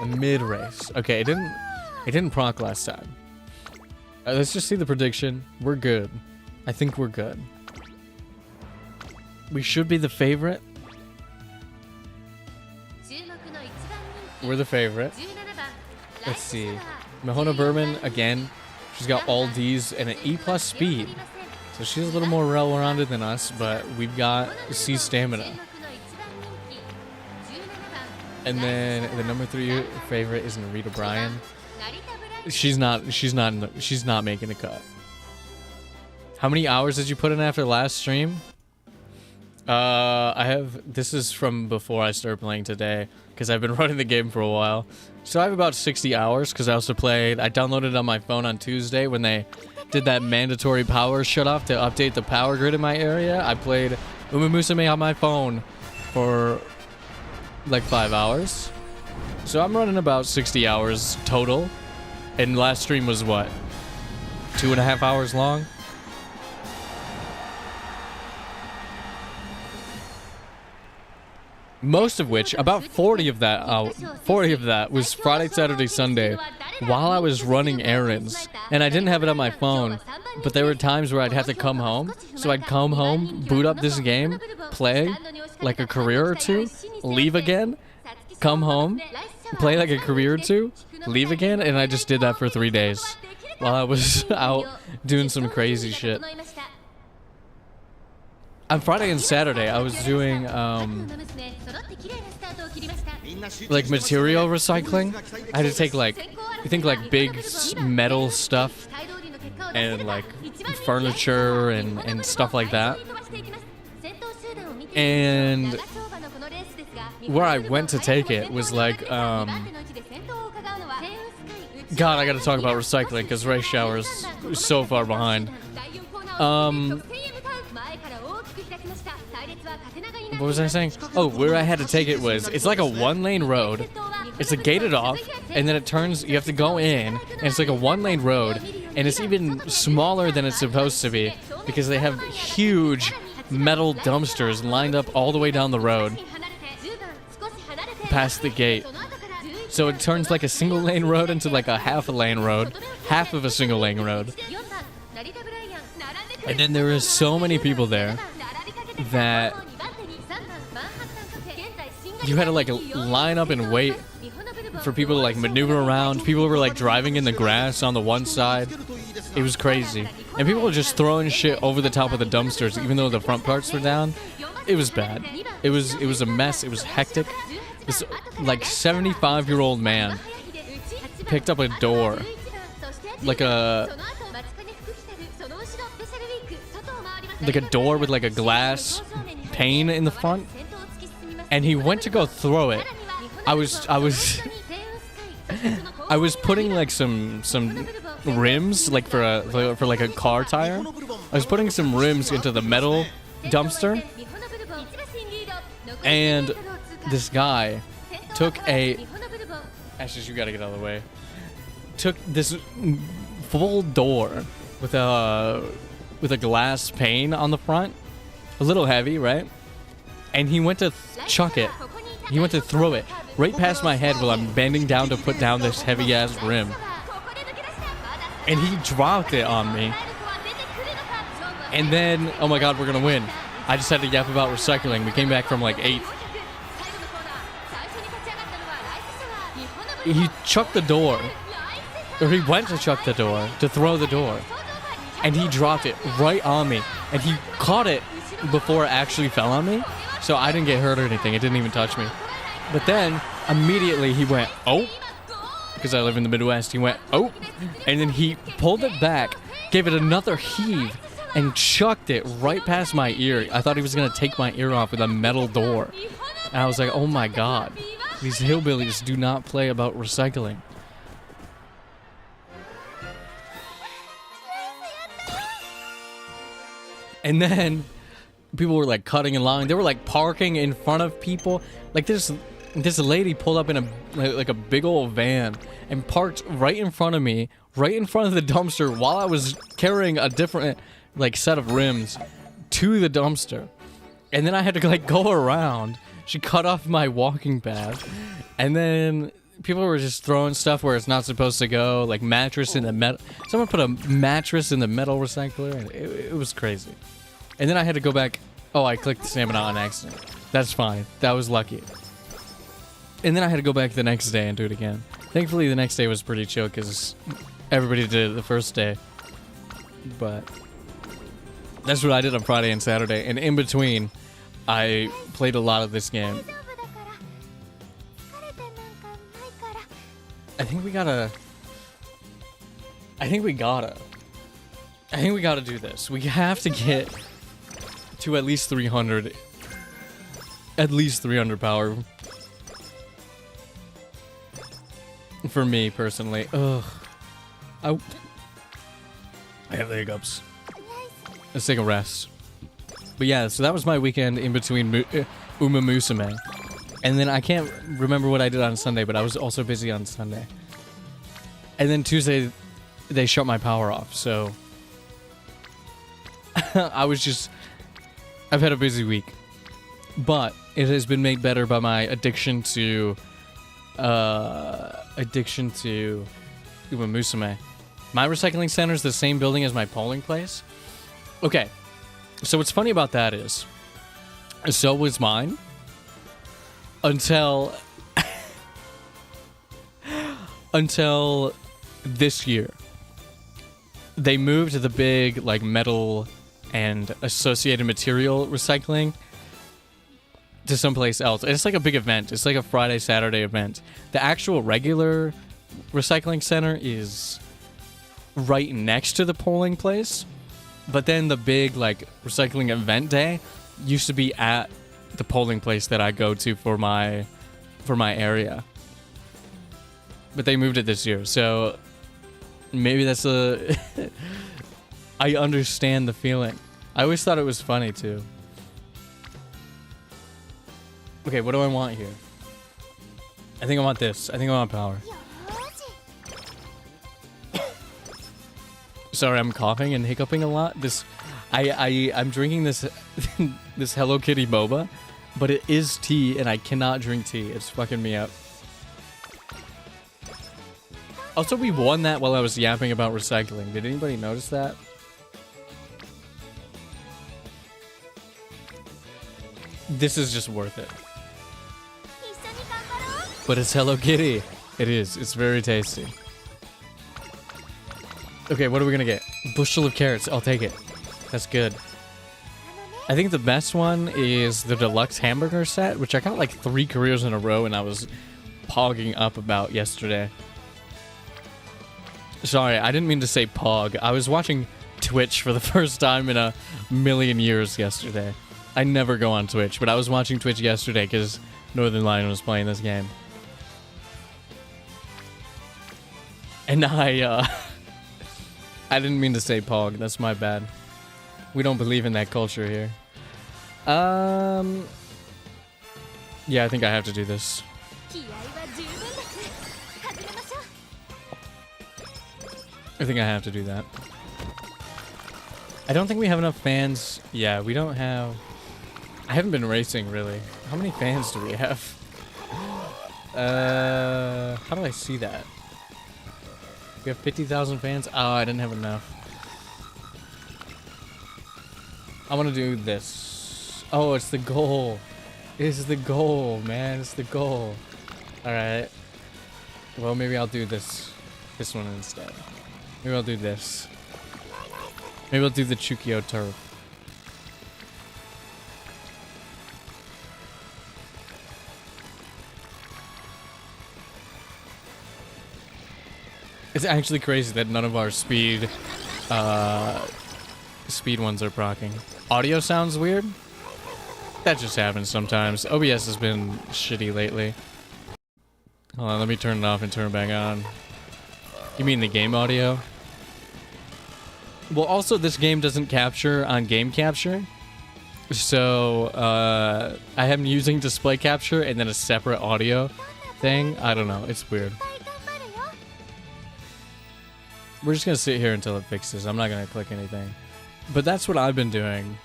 Mid-race. Okay, it didn't proc last time. Let's just see the prediction. We're good. I think we're good. We should be the favorite. We're the favorite. Let's see. Mahona Berman, again. She's got all D's and an E+ speed. So she's a little more well-rounded than us, but we've got C stamina. And then the number 3 favorite is Narita Bryan. She's not making the cut. How many hours did you put in after last stream? This is from before I started playing today, because I've been running the game for a while. So I have about 60 hours, because I downloaded it on my phone on Tuesday when they did that mandatory power shutoff to update the power grid in my area. I played UMAMUSUME on my phone for like 5 hours. So I'm running about 60 hours total. And last stream was what? 2.5 hours long? Most of which, about 40 of that was Friday, Saturday, Sunday, while I was running errands. And I didn't have it on my phone, but there were times where I'd have to come home. So I'd come home, boot up this game, play like a career or two, leave again, come home, play like a career or two, leave again, and I just did that for 3 days while I was out doing some crazy shit. On Friday and Saturday, I was doing, like material recycling. I had to take like you think like big metal stuff and like furniture and stuff like that. And where I went to take it was like, God, I gotta talk about recycling because race shower is so far behind. What was I saying? Oh, where I had to take it was, it's like a 1-lane road. It's a gated off, and then it turns, you have to go in, and it's like a 1-lane road, and it's even smaller than it's supposed to be because they have huge metal dumpsters lined up all the way down the road past the gate. So it turns like a single-lane road into like a half-a-lane road, half of a single-lane road. And then there are so many people there that you had to like line up and wait for people to like maneuver around. People were like driving in the grass on the one side. It was crazy. And people were just throwing shit over the top of the dumpsters even though the front parts were down. It was bad. It was a mess. It was hectic. This like 75-year-old man picked up a door, like a door with like a glass pane in the front, and he went to go throw it. I was putting like some rims like for like a car tire. I was putting some rims into the metal dumpster, and this guy took Ashes, you gotta get out of the way. Took this full door with a glass pane on the front, a little heavy, right? And he went to chuck it. He went to throw it right past my head while I'm bending down to put down this heavy ass rim. And he dropped it on me. And then, oh my God, we're gonna win. I just had to yap about recycling. We came back from like 8th. He chucked the door, or he went to chuck the door, to throw the door, and he dropped it right on me, and he caught it before it actually fell on me, so I didn't get hurt or anything. It didn't even touch me. But then immediately he went, oh, because I live in the Midwest. He went, oh, and then he pulled it back, gave it another heave, and chucked it right past my ear. I thought he was gonna take my ear off with a metal door, and I was like, oh my God. These hillbillies do not play about recycling. And then people were like cutting in line. They were like parking in front of people. Like this lady pulled up in a big old van and parked right in front of me, right in front of the dumpster while I was carrying a different like set of rims to the dumpster. And then I had to like go around. She cut off my walking path, and then people were just throwing stuff where it's not supposed to go, like mattress in the metal. Someone put a mattress in the metal recycler, and it was crazy. And then I had to go back. Oh, I clicked stamina on accident. That's fine. That was lucky. And then I had to go back the next day and do it again. Thankfully, the next day was pretty chill because everybody did it the first day. But that's what I did on Friday and Saturday, and in between, I played a lot of this game. I think we gotta do this. We have to get to at least 300. At least 300 power. For me, personally. Ugh. I have the hiccups. Let's take a rest. But yeah, so that was my weekend in between UMAMUSUME. And then I can't remember what I did on Sunday, but I was also busy on Sunday. And then Tuesday, they shut my power off, so... I've had a busy week. But it has been made better by my addiction to UMAMUSUME. My recycling center is the same building as my polling place. Okay. So what's funny about that is, so was mine until this year. They moved the big like metal and associated material recycling to someplace else. And it's like a big event. It's like a Friday, Saturday event. The actual regular recycling center is right next to the polling place, but then the big like recycling event day used to be at the polling place that I go to for my area. But they moved it this year, so maybe that's a I understand the feeling. I always thought it was funny too. Okay, what do I want here? I think I want this. I think I want power. Sorry, I'm coughing and hiccuping a lot. I'm drinking this this Hello Kitty boba, but it is tea and I cannot drink tea. It's fucking me up. Also, we won that while I was yapping about recycling. Did anybody notice that? This is just worth it. But it's Hello Kitty. It is. It's very tasty. Okay, what are we gonna get? Bushel of carrots. I'll take it. That's good. I think the best one is the deluxe hamburger set, which I got like 3 careers in a row and I was pogging up about yesterday. Sorry, I didn't mean to say pog. I was watching Twitch for the first time in a million years yesterday. I never go on Twitch, but I was watching Twitch yesterday because Northern Lion was playing this game. And I didn't mean to say pog. That's my bad. We don't believe in that culture here. Yeah, I think I have to do this. I think I have to do that. I don't think we have enough fans. Yeah, we don't have... I haven't been racing, really. How many fans do we have? How do I see that? We have 50,000 fans? Oh, I didn't have enough. I want to do this. Oh, it's the goal. It's the goal, man. It's the goal. Alright. Well, maybe I'll do this one instead. Maybe I'll do this. Maybe I'll do the Chukio turf. It's actually crazy that none of our speed ones are procking. Audio sounds weird. That just happens sometimes. OBS has been shitty lately. Hold on, let me turn it off and turn it back on. You mean the game audio? Well, also this game doesn't capture on game capture. So, I am using display capture and then a separate audio thing. I don't know, it's weird. We're just gonna sit here until it fixes. I'm not gonna click anything. But that's what I've been doing.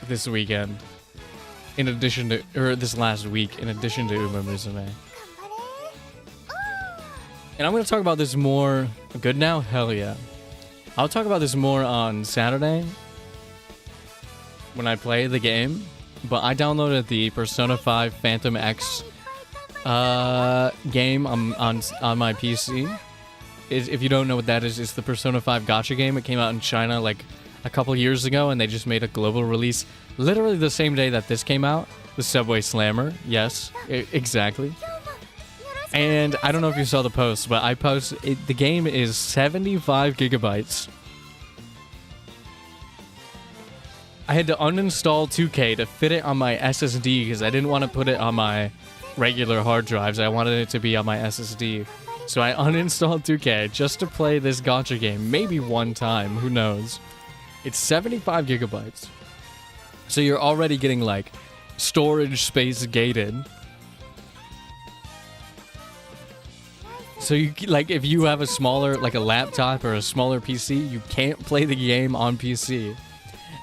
This weekend. In addition to, or this last week, in addition to UMAMUSUME. And I'm gonna talk about this more. Good now? Hell yeah. I'll talk about this more on Saturday. When I play the game. But I downloaded the Persona 5 Phantom X game on my PC. If you don't know what that is, it's the Persona 5 gacha game. It came out in China like a couple years ago, and they just made a global release literally the same day that this came out. The Subway Slammer. Yes, exactly. And I don't know if you saw the post, but the game is 75 gigabytes. I had to uninstall 2K to fit it on my SSD because I didn't want to put it on my regular hard drives. I wanted it to be on my SSD. So I uninstalled 2K just to play this gacha game. Maybe one time, who knows. It's 75 gigabytes. So you're already getting like storage space gated. So you like if you have a smaller like a laptop or a smaller PC, you can't play the game on PC.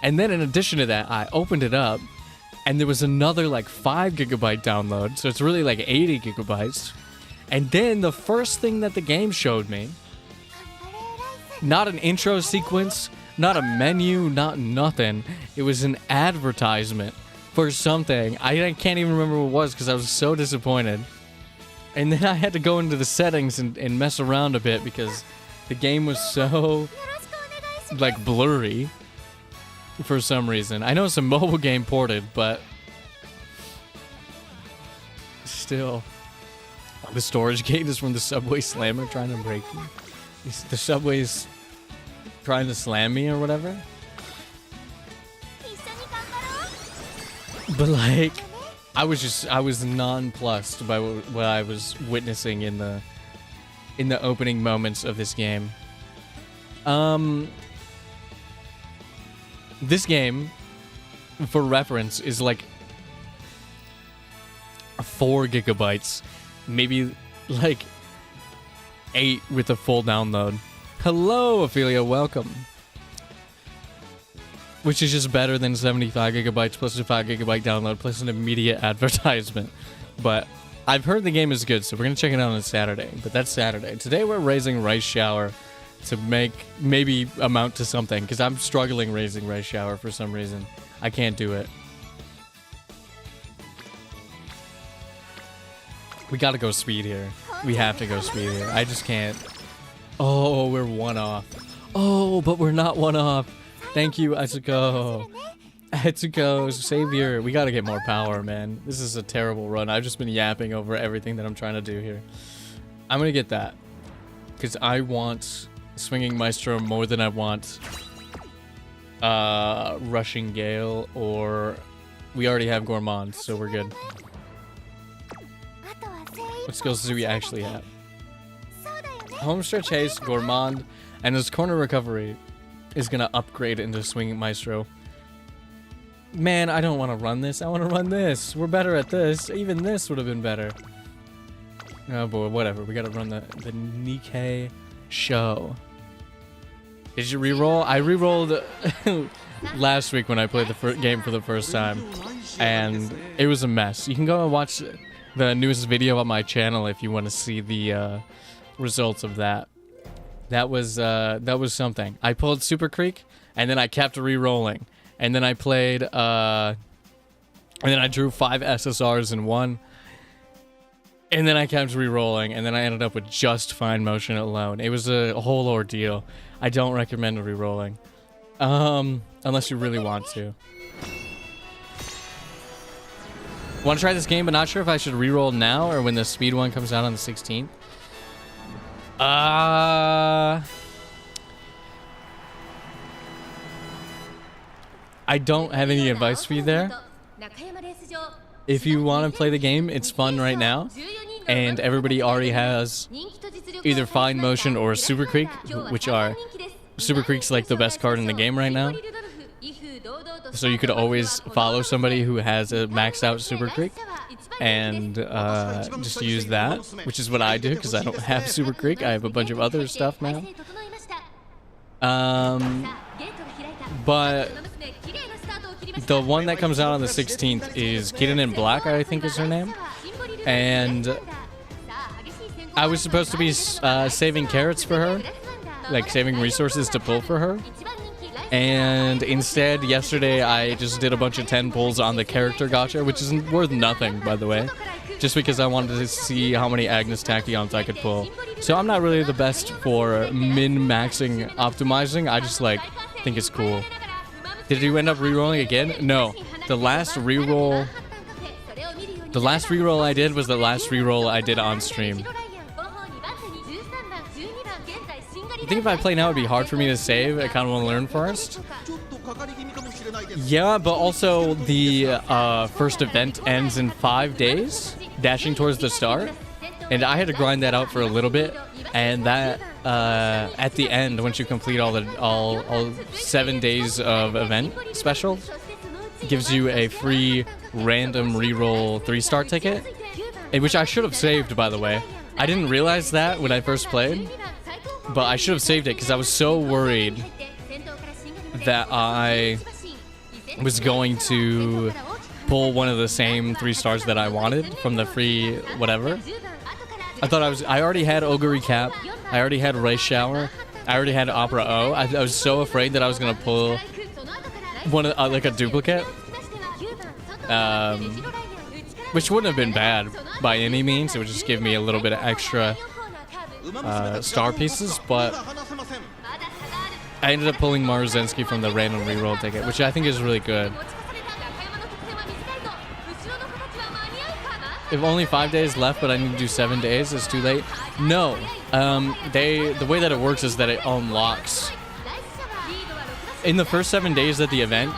And then in addition to that, I opened it up and there was another like 5 gigabyte download. So it's really like 80 gigabytes. And then the first thing that the game showed me, not an intro sequence, not a menu, not nothing. It was an advertisement for something. I can't even remember what it was because I was so disappointed. And then I had to go into the settings and mess around a bit because the game was so like blurry for some reason. I know it's a mobile game ported, but still. The storage gate is from the subway slammer trying to break me. The subway's trying to slam me or whatever. But like, I was nonplussed by what I was witnessing in the opening moments of this game. This game, for reference, is like 4 gigabytes, maybe like 8 with a full download. Hello, Ophelia, welcome. Which is just better than 75 gigabytes plus a 5 gigabyte download plus an immediate advertisement. But I've heard the game is good, so we're going to check it out on Saturday. But that's Saturday. Today we're raising Rice Shower to make maybe amount to something, because I'm struggling raising Rice Shower for some reason. I can't do it. We got to go speed here. We have to go speed here. I just can't. Oh, we're 1 off. Oh, but we're not 1 off. Thank you, Atsuko. Atsuko, savior. We gotta get more power, man. This is a terrible run. I've just been yapping over everything that I'm trying to do here. I'm gonna get that. Because I want Swinging Maestro more than I want Rushing Gale, or we already have Gourmand, so we're good. What skills do we actually have? Homestretch Haste, Gourmand, and his Corner Recovery is gonna upgrade into Swinging Maestro. Man, I don't want to run this. I want to run this. We're better at this. Even this would have been better. Oh boy, whatever. We gotta run the Nikkei show. Did you reroll? I rerolled last week when I played the game for the first time, and it was a mess. You can go and watch the newest video on my channel if you want to see the results of that. That was something. I pulled Super Creek, and then I kept re-rolling. And then I played, and then I drew 5 SSRs in one. And then I kept re-rolling, and then I ended up with just Fine Motion alone. It was a whole ordeal. I don't recommend re-rolling. Unless you really want to. Want to try this game, but not sure if I should re-roll now or when the speed one comes out on the 16th. I don't have any advice for you there. If you want to play the game, it's fun right now, and everybody already has either Fine Motion or Super Creek, which are Super Creek's like the best card in the game right now. So you could always follow somebody who has a maxed out Super Creek and just use that, which is what I do because I don't have Super Creek. I have a bunch of other stuff now. But the one that comes out on the 16th is Kitten in Black, I think is her name. And I was supposed to be saving carrots for her, like saving resources to pull for her. And instead, yesterday, I just did a bunch of 10 pulls on the character gacha, which is worth nothing, by the way. Just because I wanted to see how many Agnes Tachyons I could pull. So I'm not really the best for min-maxing optimizing. I just, like, think it's cool. Did you end up re-rolling again? No. The last re-roll I did was the last re-roll I did on stream. I think if I play now, it'd be hard for me to save. I kind of want to learn first. Yeah, but also the first event ends in 5 days, dashing towards the start. And I had to grind that out for a little bit. And that, at the end, once you complete all 7 days of event special, gives you a free random reroll 3-star ticket, which I should have saved, by the way. I didn't realize that when I first played. But I should have saved it because I was so worried that I was going to pull one of the same 3 stars that I wanted from the free whatever. I already had Ogre Cap, I already had Rice Shower, I already had Opera O. I was so afraid that I was gonna pull one like a duplicate, which wouldn't have been bad by any means. It would just give me a little bit of extra star pieces, but I ended up pulling Maruzensky from the random reroll ticket, which I think is really good. if only 5 days left, but I need to do 7 days, it's too late. No, the way that it works is that it unlocks. In the first 7 days that the event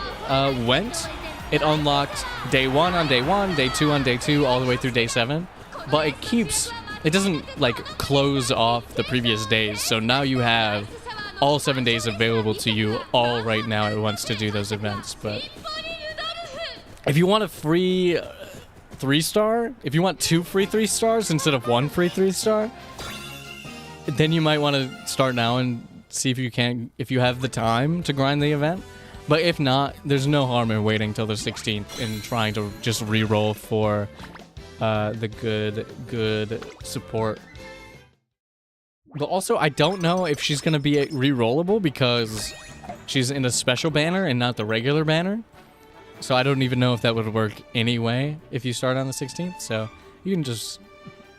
went, it unlocked day 1 on day 1, day 2 on day 2, all the way through day 7. But it doesn't like close off the previous days. So now you have all 7 days available to you all right now at once to do those events. But if you want a free 3-star, if you want 2 free 3-stars instead of 1 free 3-star, then you might want to start now and see if you have the time to grind the event. But if not, there's no harm in waiting till the 16th and trying to just re-roll for the good support. But also, I don't know if she's gonna be re-rollable because she's in a special banner and not the regular banner. So I don't even know if that would work anyway if you start on the 16th. So you can just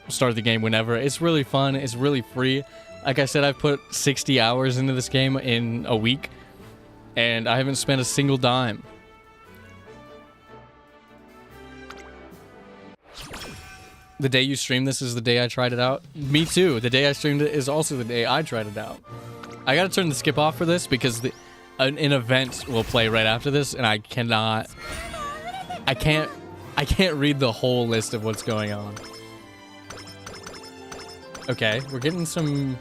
start the game whenever. It's really fun. It's really free. Like I said, I've put 60 hours into this game in a week, and I haven't spent a single dime. The day you stream this is the day I tried it out. Me too. The day I streamed it is also the day I tried it out. I gotta turn the skip off for this because an event will play right after this, and I can't read the whole list of what's going on. Okay, we're getting some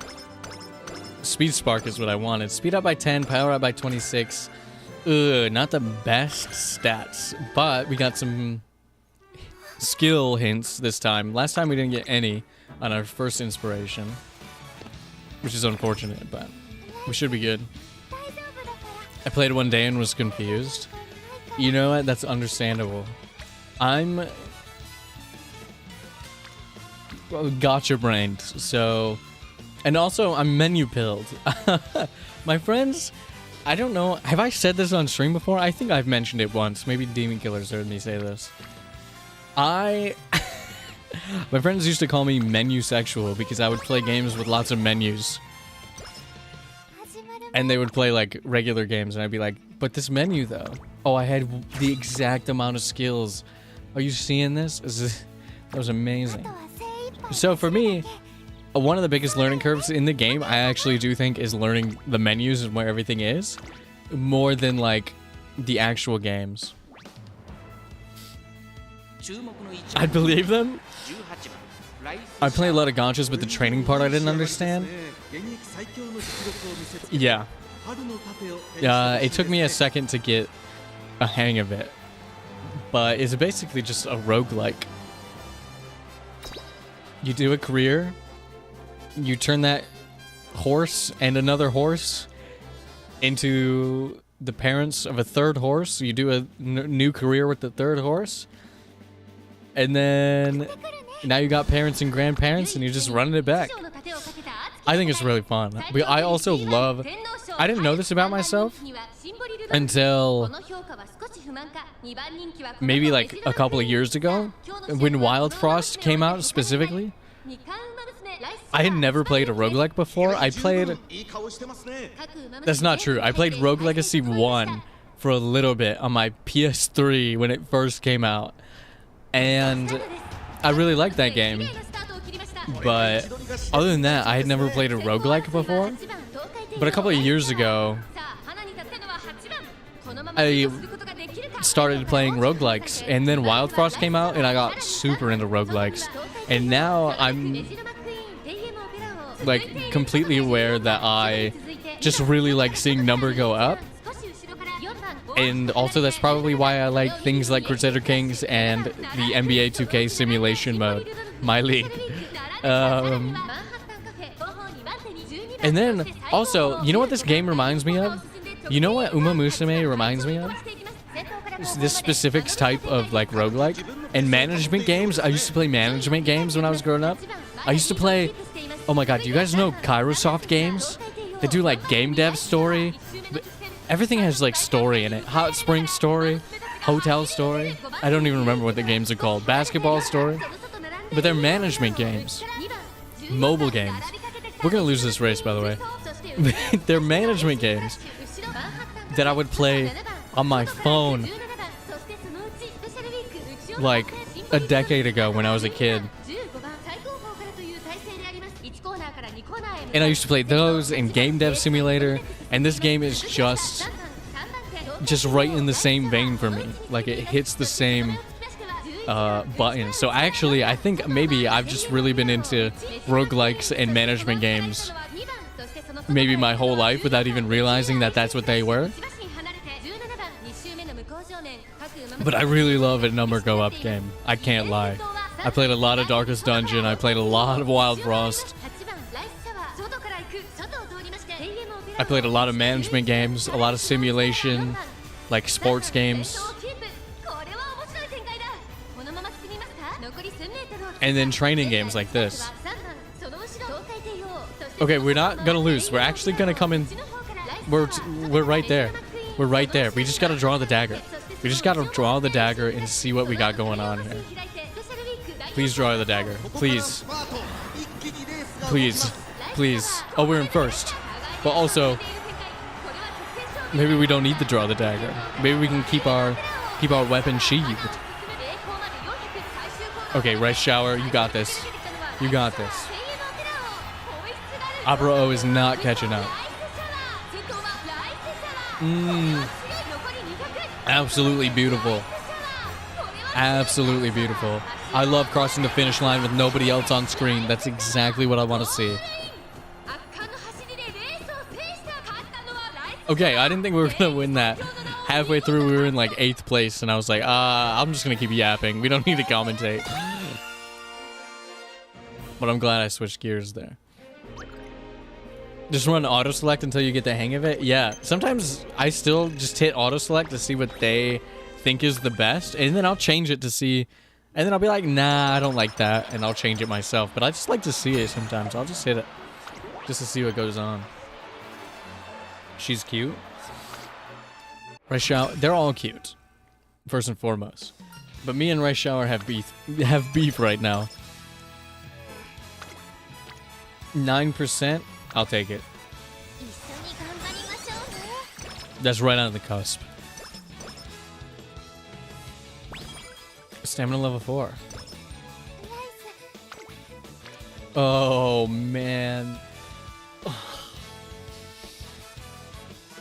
speed spark is what I wanted. Speed up by 10, power up by 26. Ugh, not the best stats, but we got some skill hints this time. Last time we didn't get any on our first inspiration, which is unfortunate, but we should be good. I played one day and was confused. You know what? That's understandable. I'm gotcha brained, so, and also I'm menu pilled. My friends, I don't know, have I said this on stream before? I think I've mentioned it once. Maybe Demon Killer's heard me say this. My friends used to call me menu sexual because I would play games with lots of menus. And they would play like regular games and I'd be like, but this menu though. Oh, I had the exact amount of skills. Are you seeing this? That was amazing. So for me, one of the biggest learning curves in the game, I actually do think, is learning the menus and where everything is, more than like the actual games. I believe them. I play a lot of gachas, but the training part I didn't understand. Yeah. It took me a second to get a hang of it. But it's basically just a roguelike. You do a career, you turn that horse and another horse into the parents of a third horse. You do a new career with the third horse. And then now you got parents and grandparents and you're just running it back. I think it's really fun. But I also love... I didn't know this about myself until maybe like a couple of years ago when Wild Frost came out specifically. I had never played a roguelike before. That's not true. I played Rogue Legacy 1 for a little bit on my PS3 when it first came out. And I really liked that game. But other than that, I had never played a roguelike before. But a couple of years ago, I started playing roguelikes, and then Wild Frost came out, and I got super into roguelikes. And now I'm like completely aware that I just really like seeing number go up. And also that's probably why I like things like Crusader Kings and the NBA 2K simulation mode, my league. And then also, you know what this game reminds me of? You know what UMAMUSUME reminds me of? This specific type of like roguelike. And management games. I used to play management games when I was growing up. I used to play, oh my god, do you guys know Kairosoft games? They do like game dev story. Everything has like story in it. Hot Spring story, hotel story. I don't even remember what the games are called. Basketball story. But they're management games. Mobile games. We're gonna lose this race, by the way. They're management games that I would play on my phone like a decade ago when I was a kid. And I used to play those in Game Dev Simulator, and this game is just right in the same vein for me. Like, it hits the same buttons. So actually, I think maybe I've just really been into roguelikes and management games maybe my whole life without even realizing that that's what they were. But I really love a number go up game. I can't lie. I played a lot of Darkest Dungeon. I played a lot of Wild Frost. I played a lot of management games, a lot of simulation, like sports games. And then training games like this. Okay, we're not gonna lose. We're actually gonna come in. We're right there. We're right there. We just gotta draw the dagger. We just gotta draw the dagger and see what we got going on here. Please draw the dagger. Please. Please. Please. Oh, we're in first. But also, maybe we don't need to draw the dagger. Maybe we can keep our weapon sheathed. Okay, Rice Shower, you got this. You got this. Opera O is not catching up. Absolutely beautiful. Absolutely beautiful. I love crossing the finish line with nobody else on screen. That's exactly what I want to see. Okay, I didn't think we were going to win that. Halfway through, we were in like 8th place, and I was like, I'm just going to keep yapping. We don't need to commentate. But I'm glad I switched gears there. Just run auto select until you get the hang of it? Yeah, sometimes I still just hit auto select to see what they think is the best, and then I'll change it to see, and then I'll be like, nah, I don't like that, and I'll change it myself. But I just like to see it sometimes. I'll just hit it just to see what goes on. She's cute. Rice Shower, they're all cute, first and foremost. But me and Rice Shower have beef right now. 9%, I'll take it. That's right on the cusp. Stamina level 4. Oh, man.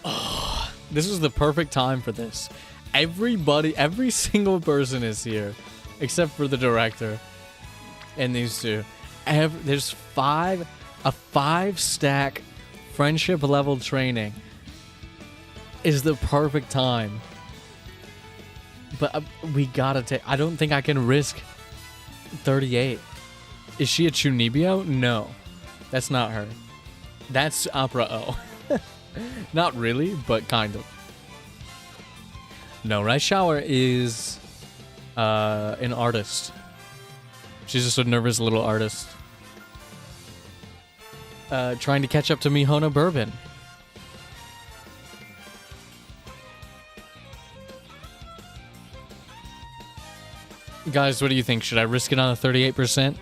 Oh, this is the perfect time for this. Every single person is here, except for the director and these two. There's a 5-stack friendship level training is the perfect time. But we gotta take. I don't think I can risk 38. Is she a Chunibyo? No, that's not her. That's Opera O. Not really, but kind of. No, Rice Shower is an artist. She's just a nervous little artist. Trying to catch up to Mihono Bourbon. Guys, what do you think? Should I risk it on a 38%?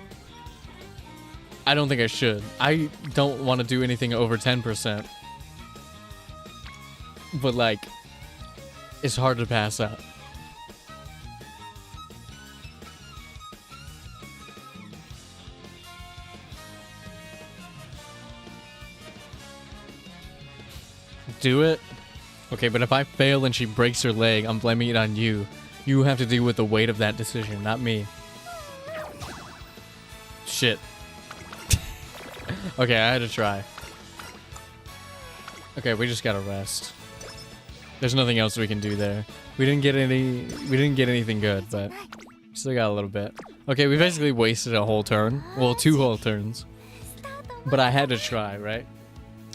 I don't think I should. I don't want to do anything over 10%. But, like, it's hard to pass up. Do it? Okay, but if I fail and she breaks her leg, I'm blaming it on you. You have to deal with the weight of that decision, not me. Shit. Okay, I had to try. Okay, we just gotta rest. There's nothing else we can do there. We didn't get anything good, but still got a little bit. Okay, we basically wasted a whole turn. Well, 2 whole turns. But I had to try, right?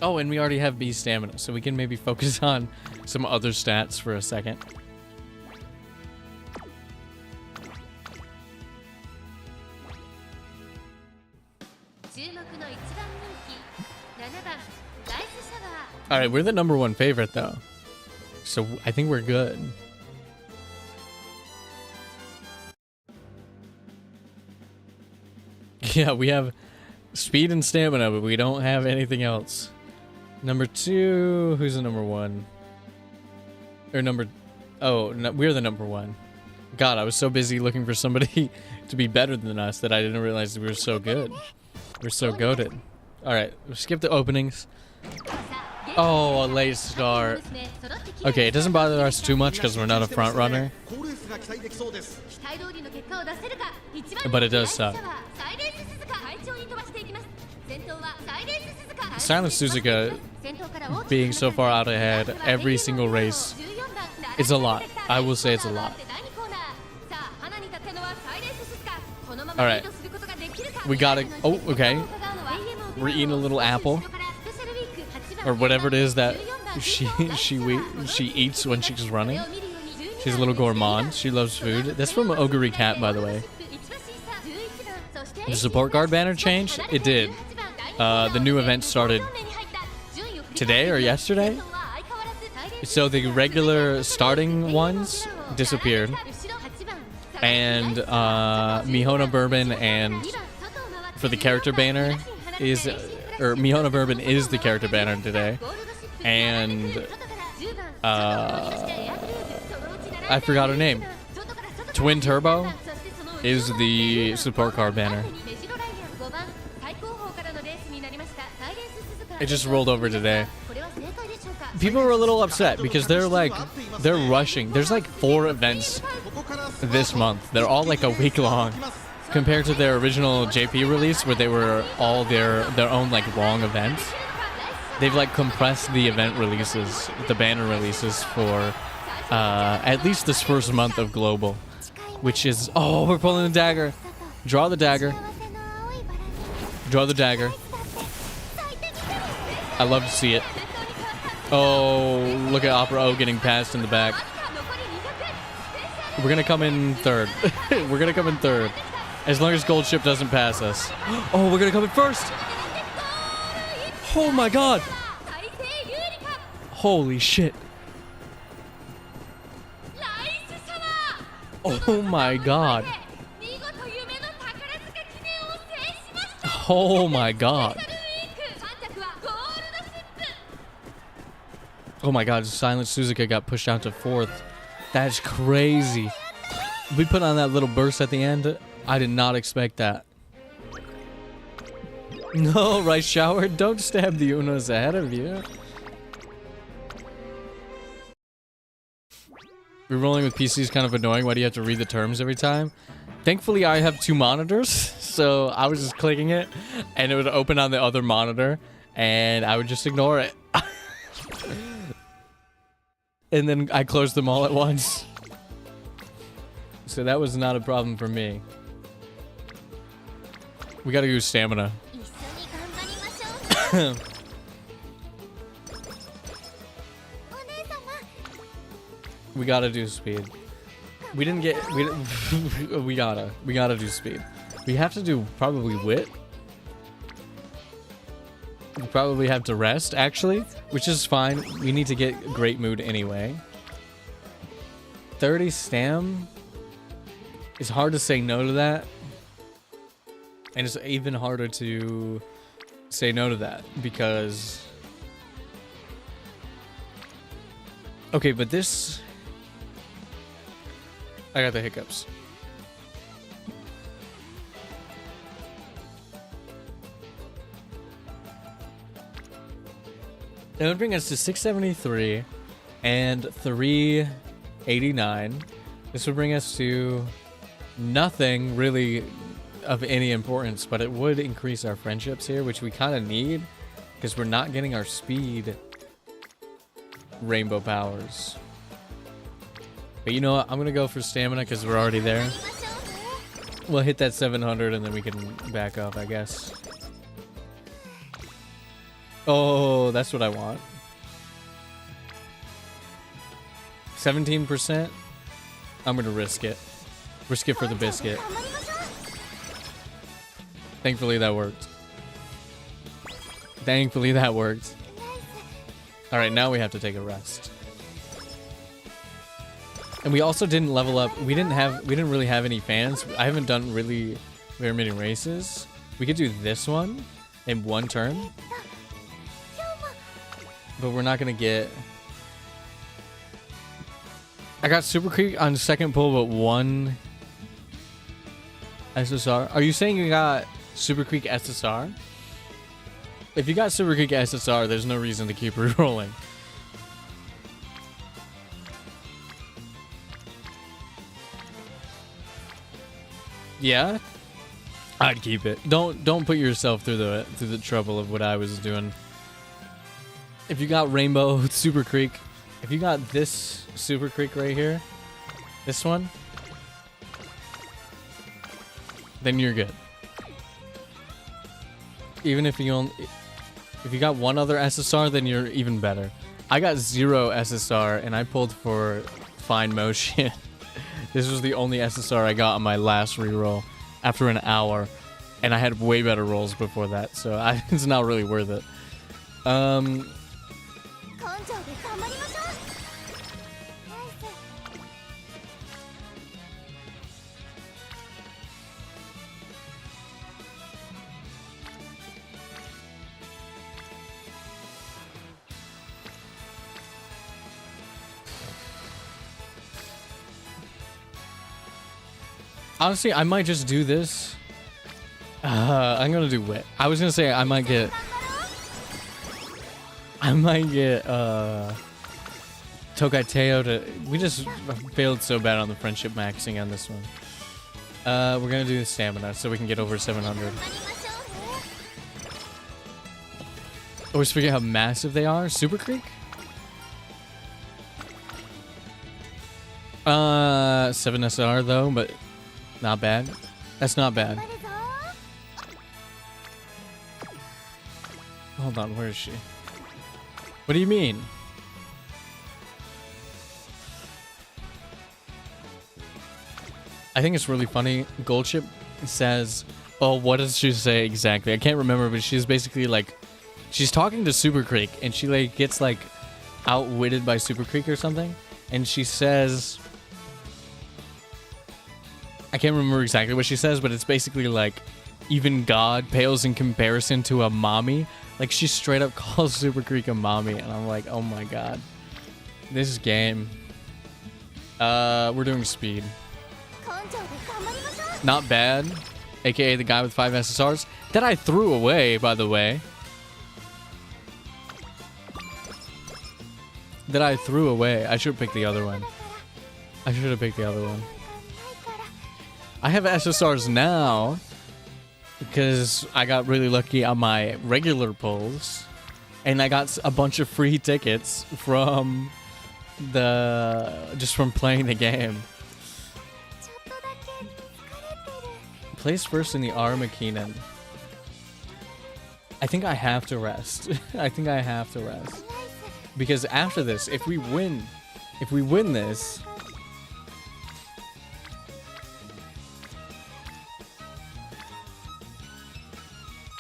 Oh, and we already have B stamina, so we can maybe focus on some other stats for a second. Alright, we're the #1 favorite, though. So I think we're good. Yeah, we have speed and stamina, but we don't have anything else. #2, who's the #1? Or oh, no, we're the #1. God, I was so busy looking for somebody to be better than us that I didn't realize we were so good. We're so goated. Alright, skip the openings. Oh, a late start. Okay, it doesn't bother us too much because we're not a front runner. But it does suck. Silent Suzuka being so far out ahead every single race is a lot. I will say it's a lot. Alright. We gotta... Oh, okay. We're eating a little apple. Or whatever it is that she eats when she's running. She's a little gourmand. She loves food. That's from Oguri Cat, by the way. The support guard banner changed? It did. The new event started today or yesterday? So the regular starting ones disappeared. And Mihona Bourbon and for the character banner is... Or Mihona Bourbon is the character banner today. And I forgot her name. Twin Turbo is the support card banner. It just rolled over today. People were a little upset because they're rushing. There's like 4 events this month. They're all like a week long. Compared to their original JP release where they were all their own like long events. They've like compressed the event releases, the banner releases for at least this first month of Global. Which is, oh, we're pulling the dagger. Draw the dagger. Draw the dagger. I love to see it. Oh, look at Opera O getting passed in the back. We're gonna come in third. We're gonna come in third. As long as Gold Ship doesn't pass us. Oh, we're gonna come in first! Oh my god! Holy shit. Oh my god. Oh my god. Oh my god, Silent Suzuka got pushed out to 4th. That's crazy. We put on that little burst at the end. I did not expect that. No, Rice Shower, don't stab the Unos ahead of you. Rerolling with PC is kind of annoying. Why do you have to read the terms every time? Thankfully, I have 2 monitors, so I was just clicking it, and it would open on the other monitor, and I would just ignore it. And then I closed them all at once. So that was not a problem for me. We gotta use stamina. We gotta do speed. We didn't get... We gotta do speed. We have to do probably wit. We probably have to rest, actually, which is fine. We need to get great mood anyway. 30 stam? It's hard to say no to that. And it's even harder to say no to that because... Okay, but this... I got the hiccups. That would bring us to 673 and 389. This would bring us to nothing really of any importance, but it would increase our friendships here, which we kind of need because we're not getting our speed rainbow powers. But you know what? I'm going to go for stamina because we're already there. We'll hit that 700 and then we can back up, I guess. Oh, that's what I want. 17%? I'm going to risk it. Risk it for the biscuit. Thankfully that worked. Thankfully that worked. Alright, now we have to take a rest. And we also didn't level up. We didn't really have any fans. I haven't done really very many races. We could do this one in one turn. But we're not gonna get... I got Super Creek on second pull, but 1 SSR. Are you saying you got Super Creek SSR? If you got Super Creek SSR, there's no reason to keep re-rolling. Yeah, I'd keep it. Don't put yourself through the trouble of what I was doing. If you got Rainbow Super Creek, if you got this Super Creek right here, this one, then you're good. Even if you got one other SSR, then you're even better. I got 0 SSR and I pulled for Fine Motion. This was the only SSR I got on my last reroll after an hour, and I had way better rolls before that, so it's not really worth it. Honestly, I might just do this. I'm gonna do wit. I was gonna say I might get Tokaiteo to. We just failed so bad on the friendship maxing on this one. We're gonna do the stamina so we can get over 700. Always forget how massive they are. Super Creek? 7 SR though, but not bad. That's not bad. Hold on, where is she? What do you mean? I think it's really funny. Goldship says, oh, what does she say exactly? I can't remember, but she's basically like, she's talking to Super Creek and she like gets like outwitted by Super Creek or something. And she says, I can't remember exactly what she says, but it's basically like, even God pales in comparison to a mommy. Like, she straight up calls Super Creek a mommy, and I'm like, oh my god. This game. We're doing speed. Not bad. AKA the guy with 5 SSRs. That I threw away, by the way. That I threw away. I should have picked the other one. I should have picked the other one. I have SSRs now because I got really lucky on my regular pulls, and I got a bunch of free tickets from just from playing the game. Place first in the Armakeenen. I think I have to rest. I think I have to rest because after this, if we win this.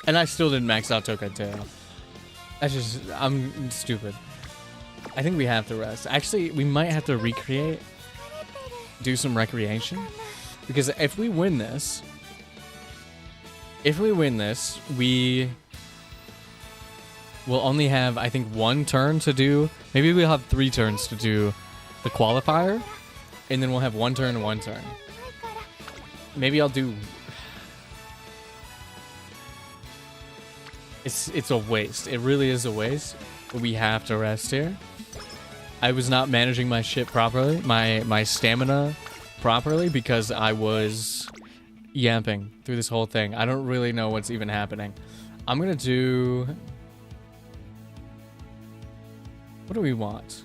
And I still didn't max out Tokaiteo. That's just, I'm stupid. I think we have to rest. Actually, we might have to recreate, do some recreation. Because if we win this, we will only have, I think, 1 turn to do. Maybe we'll have 3 turns to do the qualifier. And then we'll have 1 turn and 1 turn. Maybe I'll do... It's a waste. It really is a waste. But we have to rest here. I was not managing my shit properly, my stamina properly, because I was yamping through this whole thing. I don't really know what's even happening. I'm gonna do... What do we want?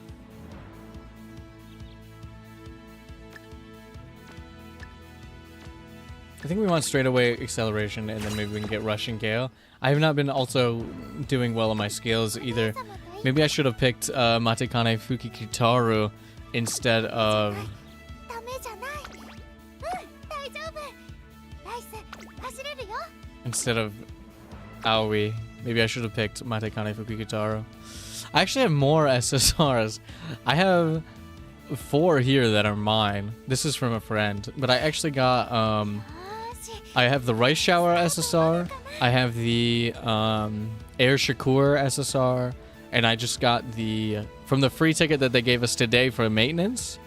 I think we want straight away acceleration, and then maybe we can get rushing Gale. I have not been also doing well on my skills either. Maybe I should have picked Matekane Fukikitaru instead of... Instead of Aoi. Maybe I should have picked Matekane Fukikitaru. I actually have more SSRs. I have 4 here that are mine. This is from a friend. But I actually got... I have the Rice Shower SSR. I have the Air Shakur SSR. And I just got the... From the free ticket that they gave us today for maintenance,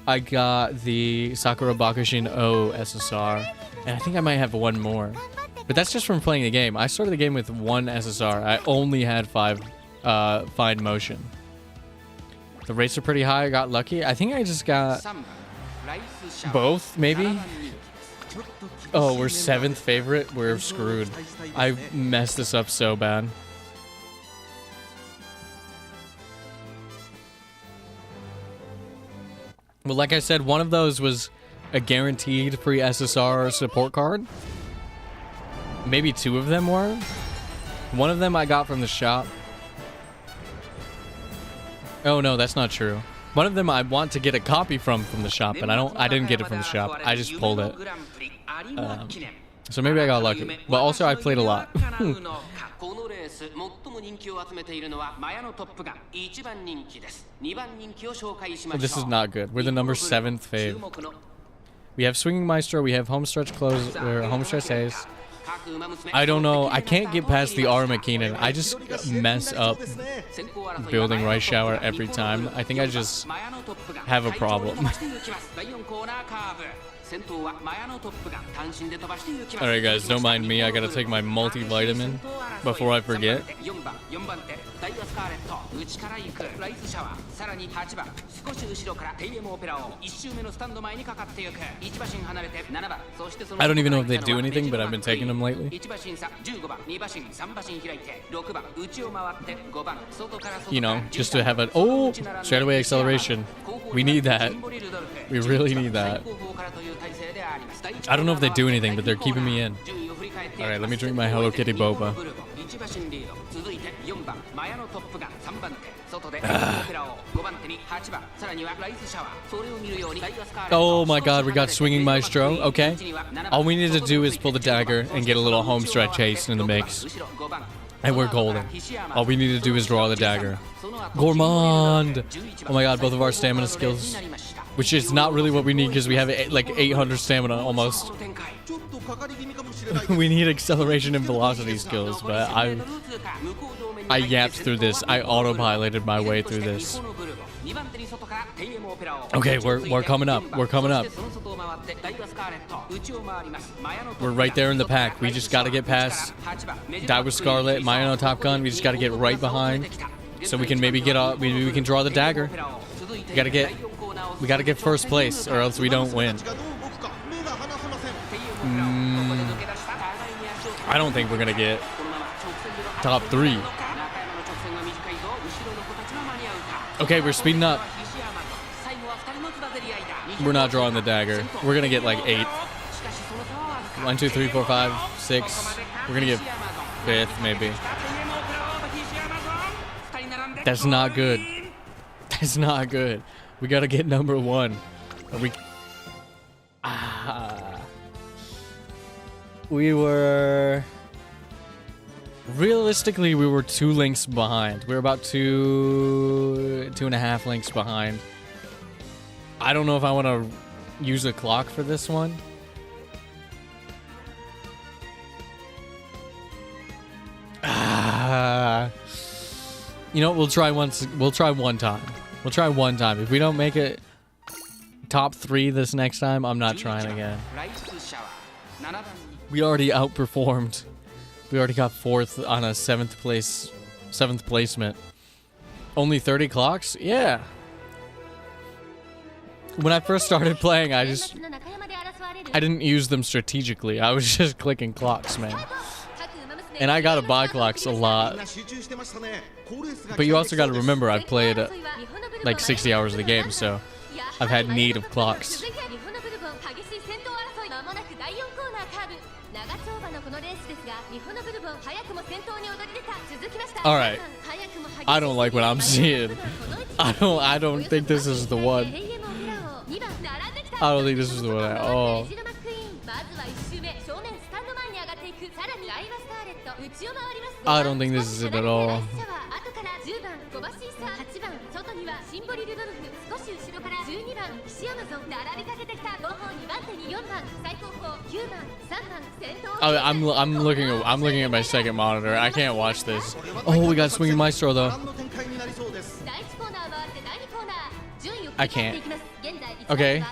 I got the Sakura Bakushin O SSR, and I think I might have one more. But that's just from playing the game. I started the game with one SSR. I only had 5 fine motion. The rates are pretty high. I got lucky. I think I just got both, maybe? Oh, we're 7th favorite? We're screwed. I messed this up so bad. Well, like I said, one of those was a guaranteed free SSR support card. Maybe 2 of them were. One of them I got from the shop. Oh no, that's not true. One of them I want to get a copy from the shop, and I didn't get it from the shop. I just pulled it. So maybe I got lucky. But also I played a lot. This is not good. We're the number 7th fave. We have Swinging Maestro, we have Homestretch Close, or Homestretch Ace. I don't know. I can't get past the R McKinnon. I just mess up building Rice Shower every time. I think I just have a problem. Alright guys, don't mind me. I gotta take my multivitamin before I forget. I don't even know if they do anything, but I've been taking them lately. You know, just to have a straightaway acceleration. We need that. We really need that. I don't know if they do anything, but they're keeping me in. Alright, let me drink my Hello Kitty boba. Oh my god, we got Swinging Maestro. Okay. All we need to do is pull the dagger and get a little home stretch haste in the mix. And we're golden. All we need to do is draw the dagger. Gourmand! Oh my god, both of our stamina skills. Which is not really what we need because we have like 800 stamina almost. We need acceleration and velocity skills, but I yapped through this. I autopiloted my way through this. Okay, we're coming up. We're coming up. We're right there in the pack. We just gotta get past Die with Scarlet, Mayano Top Gun. We just gotta get right behind, so we can maybe get off. Maybe we can draw the dagger. We gotta get first place, or else we don't win. I don't think we're gonna get top 3. Okay, we're speeding up. We're not drawing the dagger. We're gonna get like 8. 1, 2, 3, 4, 5, 6. We're gonna get 5th, maybe. That's not good. That's not good. We gotta get number 1. We were... Realistically, we were 2 links behind. We were about 2.5 links behind. I don't know if I want to use a clock for this one. You know, we'll try once. We'll try one time. We'll try one time. If we don't make it top 3 this next time, I'm not trying again. We already outperformed. We already got 4th on a 7th placement. Only 30 clocks? Yeah. When I first started playing, I didn't use them strategically. I was just clicking clocks, man. And I gotta buy clocks a lot. But you also gotta remember, I've played like 60 hours of the game, so I've had need of clocks. Alright. I don't like what I'm seeing. I don't think this is the one. I don't think this is the one at all. I don't think this is it at all. I'm looking at my second monitor. I can't watch this. Oh, we got Swinging Maestro though. I can't. Okay.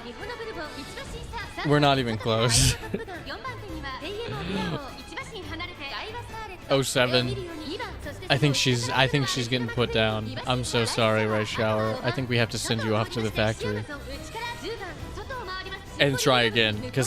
We're not even close. 07. I think she's getting put down. I'm so sorry, Rice Shower. I think we have to send you off to the factory. And try again, because